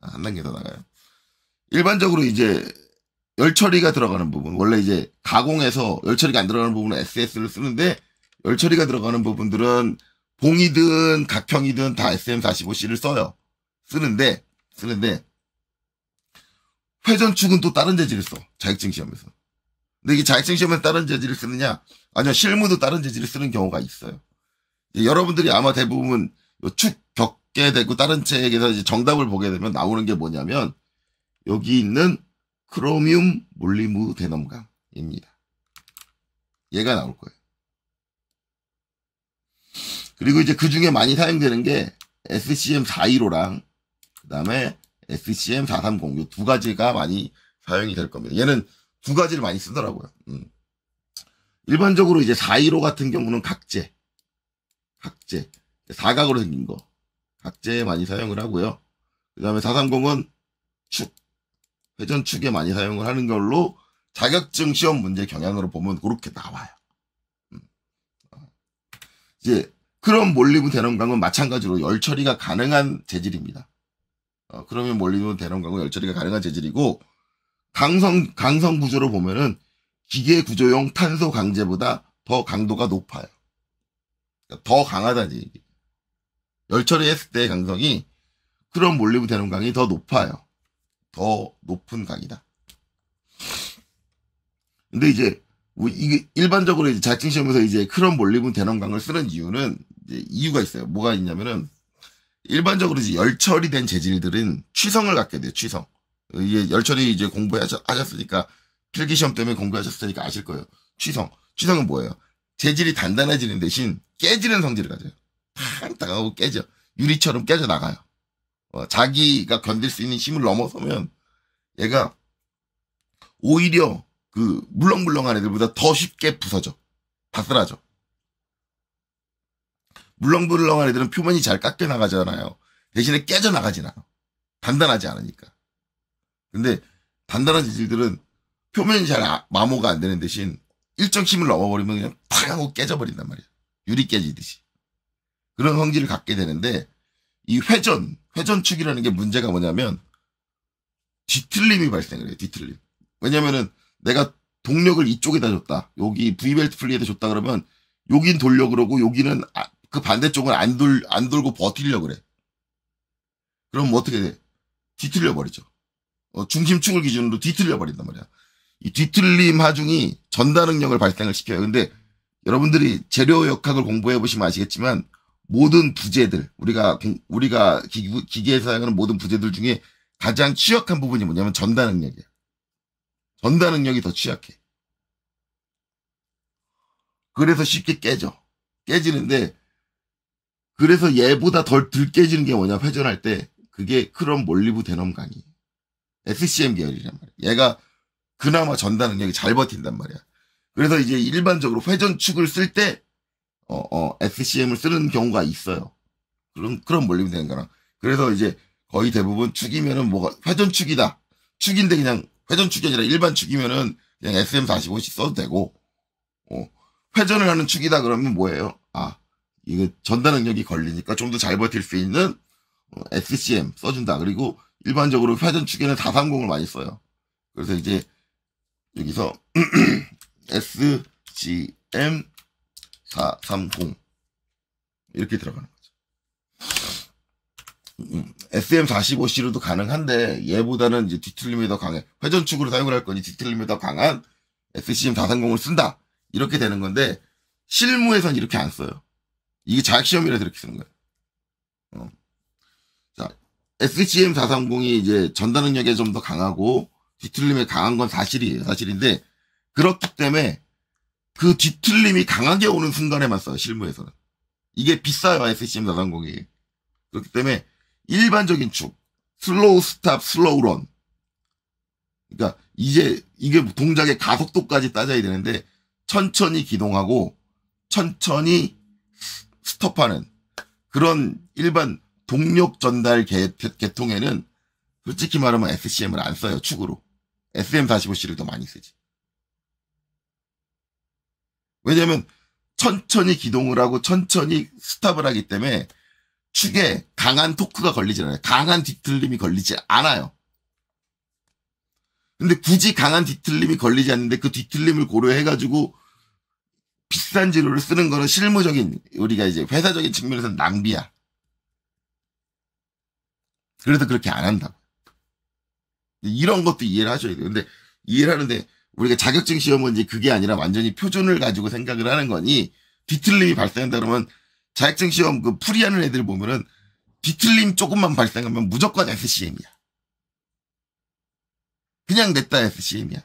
한 단계 더 나가요. 일반적으로 이제, 열 처리가 들어가는 부분, 원래 이제 가공해서 열 처리가 안 들어가는 부분은 SS를 쓰는데, 열 처리가 들어가는 부분들은 봉이든 각형이든 다 SM45C를 써요. 쓰는데, 회전축은 또 다른 재질을 써. 자격증 시험에서. 근데 이게 자격증 시험에서 다른 재질을 쓰느냐? 아니요, 실무도 다른 재질을 쓰는 경우가 있어요. 여러분들이 아마 대부분 축 겪게 되고 다른 책에서 이제 정답을 보게 되면 나오는 게 뭐냐면, 여기 있는 크로뮴 몰리브데넘강입니다. 얘가 나올 거예요. 그리고 이제 그 중에 많이 사용되는 게 SCM415랑 그 다음에 SCM430 이 두 가지가 많이 사용이 될 겁니다. 얘는 두 가지를 많이 쓰더라고요. 일반적으로 이제 415 같은 경우는 각재 사각으로 생긴 거 각재에 많이 사용을 하고요. 그 다음에 430은 축 회전축에 많이 사용을 하는 걸로 자격증 시험 문제 경향으로 보면 그렇게 나와요. 이제 크롬 몰리브데넘강은 마찬가지로 열 처리가 가능한 재질입니다. 크롬 몰리브데넘강은 열 처리가 가능한 재질이고, 강성 구조로 보면은 기계 구조용 탄소 강재보다 더 강도가 높아요. 그러니까 더 강하다는 얘기. 열 처리했을 때의 강성이 크롬 몰리브데넘강이 더 높아요. 더 높은 강이다. 근데 이제 이게 일반적으로 이제 자격증 시험에서 이제 크롬 몰리브데넘강을 쓰는 이유는 이제 이유가 있어요. 뭐가 있냐면은 일반적으로 이제 열 처리된 재질들은 취성을 갖게 돼요. 취성. 이게 열 처리 이제 공부하셨으니까 필기 시험 때문에 공부하셨으니까 아실 거예요. 취성은 뭐예요? 재질이 단단해지는 대신 깨지는 성질을 가져요. 탕탕하고 깨져. 유리처럼 깨져 나가요. 자기가 견딜 수 있는 힘을 넘어서면 얘가 오히려 그 물렁물렁한 애들보다 더 쉽게 부서져. 다 쓰러져. 물렁물렁한 애들은 표면이 잘 깎여 나가잖아요. 대신에 깨져 나가진 않아. 단단하지 않으니까. 근데 단단한 재질들은 표면이 잘 마모가 안 되는 대신 일정 힘을 넘어버리면 그냥 팍 하고 깨져버린단 말이야. 유리 깨지듯이. 그런 성질을 갖게 되는데, 이 회전축이라는 게 문제가 뭐냐면 뒤틀림이 발생을 해요. 뒤틀림. 왜냐면은 내가 동력을 이쪽에다 줬다. 여기 V벨트 플리에다 줬다 그러면 여긴 돌려 그러고 여기는 그 반대쪽은 안 돌고 버티려고 그래. 그럼 뭐 어떻게 돼? 뒤틀려 버리죠. 중심축을 기준으로 뒤틀려 버린단 말이야. 이 뒤틀림 하중이 전다 능력을 발생을 시켜요. 근데 여러분들이 재료역학을 공부해 보시면 아시겠지만 모든 부재들, 우리가 기계에서 사용하는 모든 부재들 중에 가장 취약한 부분이 뭐냐면 전다 능력이야. 전다 능력이 더 취약해. 그래서 쉽게 깨지는데, 그래서 얘보다 덜 깨지는 게 뭐냐, 회전할 때, 그게 크롬 몰리브데넘강이 SCM 계열이란 말이야. 얘가 그나마 전다 능력이 잘 버틴단 말이야. 그래서 이제 일반적으로 회전축을 쓸 때, SCM을 쓰는 경우가 있어요. 크롬 몰리브데넘강. 그래서 이제 거의 대부분 축이면은 뭐가, 회전축이다. 축인데 그냥 회전축이 아니라 일반 축이면은 그냥 SM45C 써도 되고, 회전을 하는 축이다 그러면 뭐예요? 이거 전다 능력이 걸리니까 좀 더 잘 버틸 수 있는 SCM 써준다. 그리고 일반적으로 회전축에는 430을 많이 써요. 그래서 이제 여기서 SCM 430 이렇게 들어가는 거죠. SM45C로도 가능한데 얘보다는 이제 뒤틀림이 더 강해. 회전축으로 사용을 할 거니 뒤틀림이 더 강한 SCM 430을 쓴다. 이렇게 되는 건데 실무에선 이렇게 안 써요. 이게 자격시험이라서 이렇게 쓰는 거예요. 자, SCM 430이 이제 전다 능력에 좀 더 강하고 뒤틀림에 강한 건 사실이에요. 사실인데 그렇기 때문에 그 뒤틀림이 강하게 오는 순간에만 써요. 실무에서는. 이게 비싸요. SCM 430이. 그렇기 때문에 일반적인 축, 슬로우 스탑, 슬로우 런 그러니까 이제 이게 동작의 가속도까지 따져야 되는데 천천히 기동하고 천천히 스톱하는 그런 일반 동력 전달 계통에는 솔직히 말하면 SCM을 안 써요. 축으로. SM45C를 더 많이 쓰지. 왜냐면 천천히 기동을 하고 천천히 스탑을 하기 때문에 축에 강한 토크가 걸리지 않아요. 강한 뒤틀림이 걸리지 않아요. 근데 굳이 강한 뒤틀림이 걸리지 않는데 그 뒤틀림을 고려해가지고 비싼 재료를 쓰는 거는 실무적인, 우리가 이제 회사적인 측면에서는 낭비야. 그래서 그렇게 안 한다고. 이런 것도 이해를 하셔야 돼요. 근데 이해를 하는데 우리가 자격증 시험은 이제 그게 아니라 완전히 표준을 가지고 생각을 하는 거니 뒤틀림이 발생한다 그러면 자격증 시험 그 풀이하는 애들 보면은 뒤틀림 조금만 발생하면 무조건 SCM이야. 그냥 냈다 SCM이야.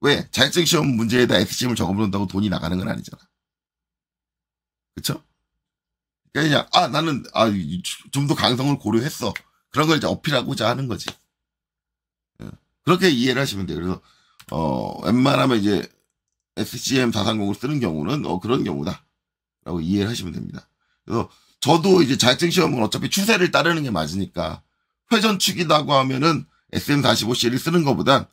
왜? 자격증 시험 문제에다 SCM을 적어놓는다고 돈이 나가는 건 아니잖아. 그쵸? 그냥, 나는, 좀 더 강성을 고려했어. 그런 걸 이제 어필하고자 하는 거지. 그렇게 이해를 하시면 돼요. 그래서, 웬만하면 이제 SCM 430을 쓰는 경우는, 그런 경우다. 라고 이해를 하시면 됩니다. 그래서, 저도 이제 자격증 시험은 어차피 추세를 따르는 게 맞으니까, 회전축이라고 하면은 SM45C를 쓰는 것보단,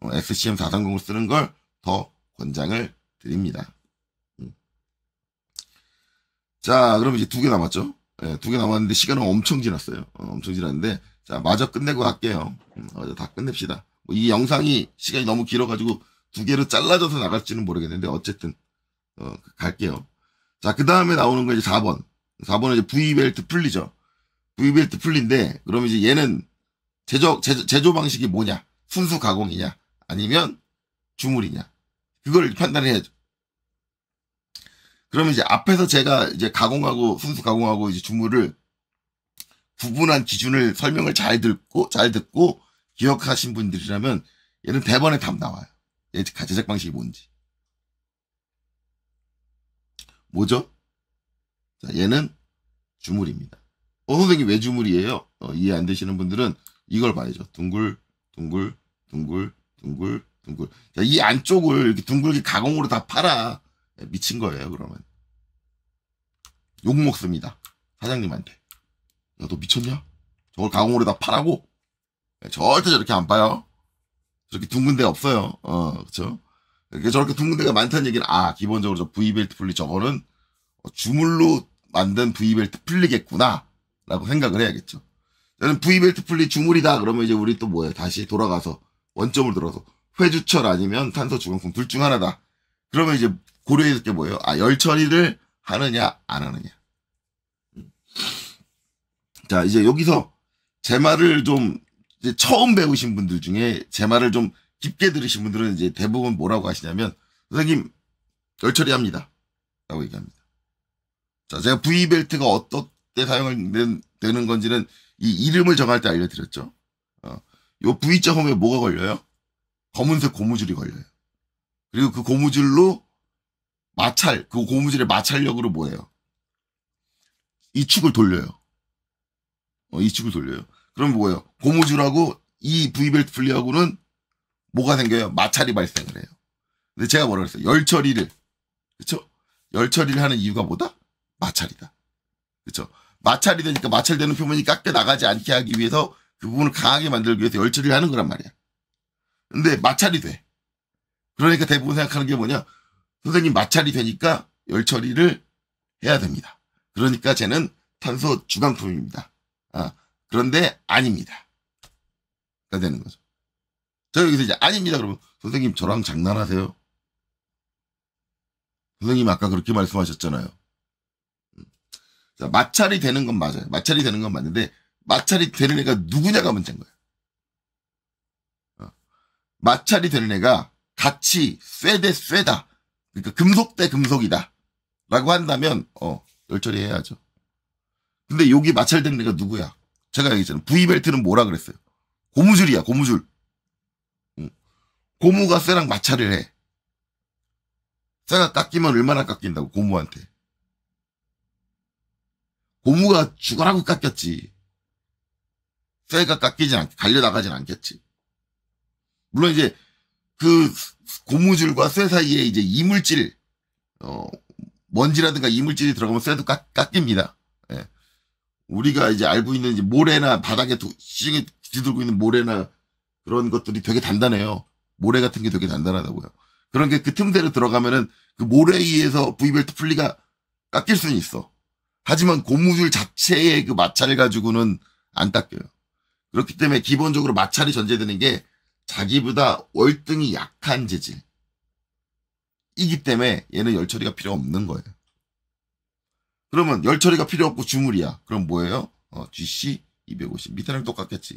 SCM 430을 쓰는 걸 더 권장을 드립니다. 자, 그럼 이제 2개 남았죠? 네, 2개 남았는데 시간은 엄청 지났어요. 엄청 지났는데, 자, 마저 끝내고 갈게요. 다 끝냅시다. 뭐 이 영상이 시간이 너무 길어가지고 2개로 잘라져서 나갈지는 모르겠는데, 어쨌든, 갈게요. 자, 그 다음에 나오는 거 이제 4번. 4번은 이제 V벨트 풀리죠. V벨트 풀린데, 그러면 이제 얘는 제조 방식이 뭐냐? 순수 가공이냐? 아니면 주물이냐? 그걸 판단해야죠. 그러면 이제 앞에서 제가 이제 가공하고 순수 가공하고 이제 주물을 구분한 기준을 설명을 잘 듣고 기억하신 분들이라면 얘는 대번에 답 나와요. 얘 제작 방식이 뭔지. 뭐죠? 자, 얘는 주물입니다. 선생님 왜 주물이에요? 이해 안 되시는 분들은 이걸 봐야죠. 둥글, 둥글, 둥글, 둥글, 둥글. 자, 이 안쪽을 이렇게 둥글게 가공으로 다 팔아. 미친 거예요, 그러면. 욕 먹습니다. 사장님한테. 야, 너 미쳤냐? 저걸 가공으로 다 파라고? 절대 저렇게 안 파요. 저렇게 둥근 데 없어요. 그쵸? 저렇게 둥근 데가 많다는 얘기는, 기본적으로 저 V벨트 풀리 저거는 주물로 만든 V벨트 풀리겠구나. 라고 생각을 해야겠죠. 저는 V벨트 풀리 주물이다. 그러면 이제 우리 또 뭐예요? 다시 돌아가서, 원점을 들어서, 회주철 아니면 탄소 주강품 둘 중 하나다. 그러면 이제 고려해야 될 게 뭐예요? 열 처리를 하느냐, 안 하느냐. 자, 이제 여기서 제 말을 좀, 이제 처음 배우신 분들 중에 제 말을 좀 깊게 들으신 분들은 이제 대부분 뭐라고 하시냐면, 선생님, 열 처리합니다. 라고 얘기합니다. 자, 제가 V벨트가 어떻게 사용되는 건지는 이 이름을 정할 때 알려드렸죠. 요 V자 홈에 뭐가 걸려요? 검은색 고무줄이 걸려요. 그리고 그 고무줄로 그 고무줄의 마찰력으로 뭐예요? 이 축을 돌려요. 이 축을 돌려요. 그럼 뭐예요? 고무줄하고 이 V벨트 풀리하고는 뭐가 생겨요? 마찰이 발생을 해요. 근데 제가 뭐라 그랬어요? 열 처리를. 그쵸? 열 처리를 하는 이유가 뭐다? 마찰이다. 그쵸? 마찰이 되니까 마찰되는 표면이 깎여 나가지 않게 하기 위해서 그 부분을 강하게 만들기 위해서 열 처리를 하는 거란 말이야. 근데 마찰이 돼. 그러니까 대부분 생각하는 게 뭐냐? 선생님 마찰이 되니까 열 처리를 해야 됩니다. 그러니까 쟤는 탄소 주강품입니다. 그런데 아닙니다. 가 되는 거죠. 저 여기서 이제 아닙니다. 그러면 선생님 저랑 장난하세요? 선생님 아까 그렇게 말씀하셨잖아요. 자, 마찰이 되는 건 맞아요. 마찰이 되는 건 맞는데 마찰이 되는 애가 누구냐가 문제인 거예요. 마찰이 되는 애가 같이 쇠다. 그러니까 금속 대 금속이다. 라고 한다면 열 처리해야죠. 근데 여기 마찰되는 애가 누구야? 제가 얘기했잖아요. V벨트는 뭐라 그랬어요? 고무줄이야, 고무줄. 고무가 쇠랑 마찰을 해. 쇠가 깎이면 얼마나 깎인다고, 고무한테. 고무가 죽어라고 깎였지. 쇠가 갈려나가진 않겠지. 물론 이제 그 고무줄과 쇠 사이에 이제 이물질, 먼지라든가 이물질이 들어가면 쇠도 깎입니다. 예. 우리가 이제 알고 있는 이제 모래나 바닥에 시중에 뒤들고 있는 모래나 그런 것들이 되게 단단해요. 모래 같은 게 되게 단단하다고요. 그런 게 그 틈새로 들어가면은 그 모래에 의해서 V벨트 풀리가 깎일 수는 있어. 하지만 고무줄 자체의 그 마찰을 가지고는 안 깎여요. 그렇기 때문에 기본적으로 마찰이 전제되는 게 자기보다 월등히 약한 재질이기 때문에 얘는 열 처리가 필요 없는 거예요. 그러면 열 처리가 필요 없고 주물이야. 그럼 뭐예요? GC 250. 밑에랑 똑같겠지.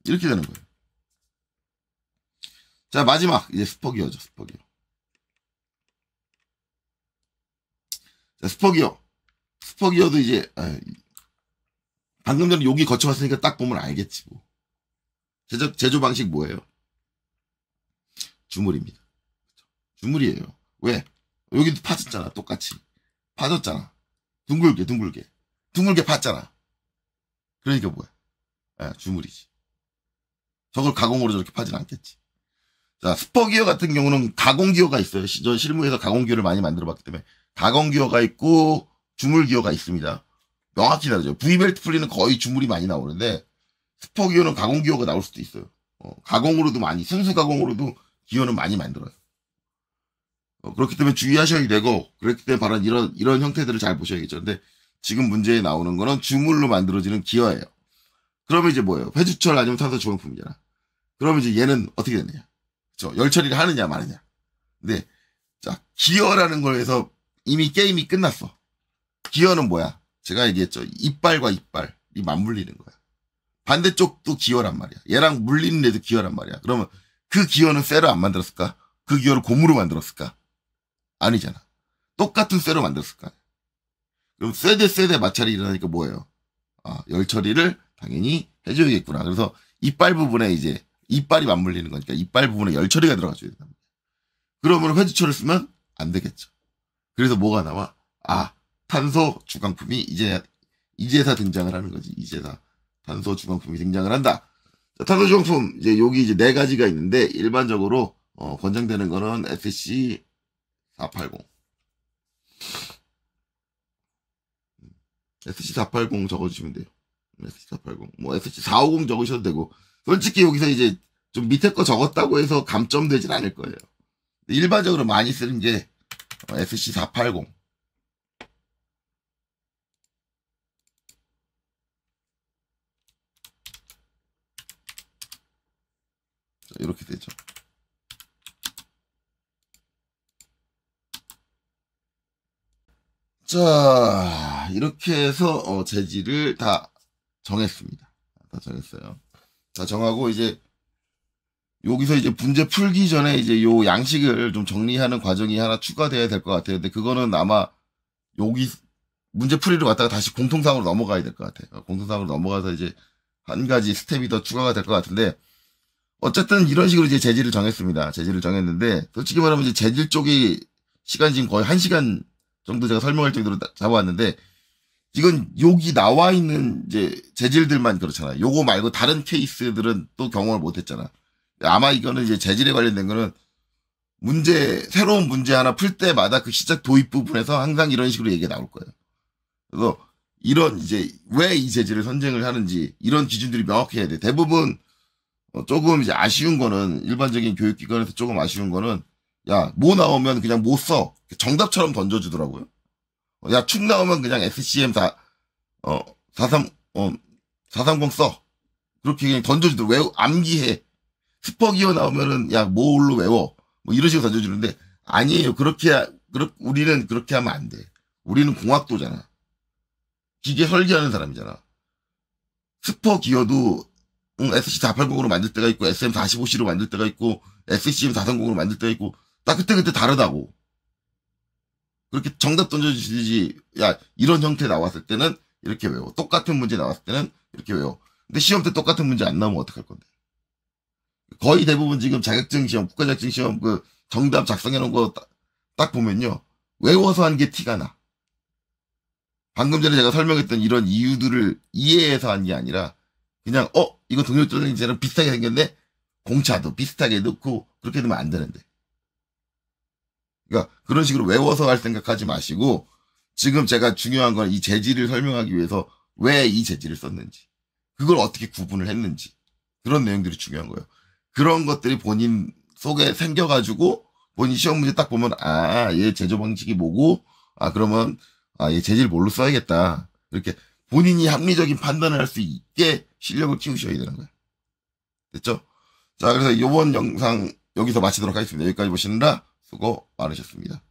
이렇게 되는 거예요. 자, 마지막 이제 스퍼기어죠. 스퍼기어. 자, 스퍼기어. 스퍼기어도 이제 방금 전에 여기 거쳐봤으니까 딱 보면 알겠지 뭐. 제조 방식 뭐예요? 주물입니다. 주물이에요. 왜? 여기도 파졌잖아. 똑같이. 파졌잖아. 둥글게 팠잖아. 그러니까 뭐야? 주물이지. 저걸 가공으로 저렇게 파진 않겠지. 자, 스퍼기어 같은 경우는 가공기어가 있어요. 저 실무에서 가공기어를 많이 만들어봤기 때문에 가공기어가 있고 주물기어가 있습니다. 명확히 다르죠. V벨트 풀리는 거의 주물이 많이 나오는데 스퍼기어는 가공기어가 나올 수도 있어요. 가공으로도 많이, 순수 가공으로도 기어는 많이 만들어요. 그렇기 때문에 주의하셔야 되고, 그렇기 때문에 바로 이런 형태들을 잘 보셔야겠죠. 근데 지금 문제에 나오는 거는 주물로 만들어지는 기어예요. 그러면 이제 뭐예요? 회주철 아니면 탄소 주방품이잖아. 그러면 이제 얘는 어떻게 되느냐? 열 처리를 하느냐 마느냐. 근데 자, 기어라는 거에서 이미 게임이 끝났어. 기어는 뭐야? 제가 얘기했죠. 이빨과 이빨이 맞물리는 거야. 반대쪽도 기어란 말이야. 얘랑 물리는 애도 기어란 말이야. 그러면 그 기어는 쇠로 안 만들었을까? 그 기어를 고무로 만들었을까? 아니잖아. 똑같은 쇠로 만들었을까? 그럼 쇠 대 쇠 대 마찰이 일어나니까 뭐예요? 열 처리를 당연히 해줘야겠구나. 그래서 이빨 부분에 이제 이빨이 맞물리는 거니까 이빨 부분에 열 처리가 들어가줘야 된다. 그러면 회주철을 쓰면 안 되겠죠. 그래서 뭐가 나와? 탄소 주강품이 이제사 등장을 하는 거지. 이제사 탄소 주강품이 등장을 한다. 자, 탄소 주강품 이제 여기 이제 4가지가 있는데 일반적으로 권장되는 거는 SC 480. SC 480 적어주시면 돼요. SC 480. 뭐 SC 450 적으셔도 되고. 솔직히 여기서 이제 좀 밑에 거 적었다고 해서 감점되진 않을 거예요. 일반적으로 많이 쓰는 게 SC 480. 이렇게 되죠. 자, 이렇게 해서 재질을 다 정했습니다. 다 정했어요. 다 정하고 이제 여기서 이제 문제 풀기 전에 이제 요 양식을 좀 정리하는 과정이 하나 추가돼야 될 것 같아요. 근데 그거는 아마 여기 문제 풀이로 갔다가 다시 공통상으로 넘어가야 될 것 같아요. 공통상으로 넘어가서 이제 한 가지 스텝이 더 추가가 될 것 같은데 어쨌든 이런 식으로 이제 재질을 정했습니다. 재질을 정했는데 솔직히 말하면 이제 재질 쪽이 시간 지금 거의 1시간 정도 제가 설명할 정도로 잡아왔는데 이건 여기 나와 있는 이제 재질들만 그렇잖아요. 요거 말고 다른 케이스들은 또 경험을 못 했잖아. 아마 이거는 이제 재질에 관련된 거는 새로운 문제 하나 풀 때마다 그 시작 도입 부분에서 항상 이런 식으로 얘기가 나올 거예요. 그래서 이런 이제 왜 이 재질을 선정을 하는지 이런 기준들이 명확해야 돼. 대부분 조금 이제 아쉬운 거는 일반적인 교육기관에서 조금 아쉬운 거는 야, 뭐 나오면 그냥 못 써. 정답처럼 던져주더라고요. 야, 축 나오면 그냥 SCM 430 써. 그렇게 그냥 던져주더라고요. 암기해. 스퍼기어 나오면은 야, 뭘로 외워. 뭐 이런 식으로 던져주는데 아니에요. 우리는 그렇게 하면 안 돼. 우리는 공학도잖아. 기계 설계하는 사람이잖아. 스퍼기어도 SC480으로 만들 때가 있고 SM45C로 만들 때가 있고 SCM430으로 만들 때가 있고 딱 그때 다르다고. 그렇게 정답 던져주시지. 야, 이런 형태 나왔을 때는 이렇게 외워. 똑같은 문제 나왔을 때는 이렇게 외워. 근데 시험 때 똑같은 문제 안 나오면 어떡할 건데. 거의 대부분 지금 자격증 시험, 국가자격증 시험 그 정답 작성해 놓은 거 딱 보면요. 외워서 한 게 티가 나. 방금 전에 제가 설명했던 이런 이유들을 이해해서 한 게 아니라 그냥 이거 동력전쟁제랑 비슷하게 생겼네. 공차도 비슷하게 넣고 그렇게 되면 안 되는데. 그러니까 그런 식으로 외워서 할 생각하지 마시고 지금 제가 중요한 건 이 재질을 설명하기 위해서 왜 이 재질을 썼는지 그걸 어떻게 구분을 했는지 그런 내용들이 중요한 거예요. 그런 것들이 본인 속에 생겨가지고 본인 시험 문제 딱 보면 얘 제조 방식이 뭐고 그러면 얘 재질 뭘로 써야겠다 이렇게 본인이 합리적인 판단을 할 수 있게 실력을 키우셔야 되는 거예요. 됐죠? 자, 그래서 이번 영상 여기서 마치도록 하겠습니다. 여기까지 보시느라 수고 많으셨습니다.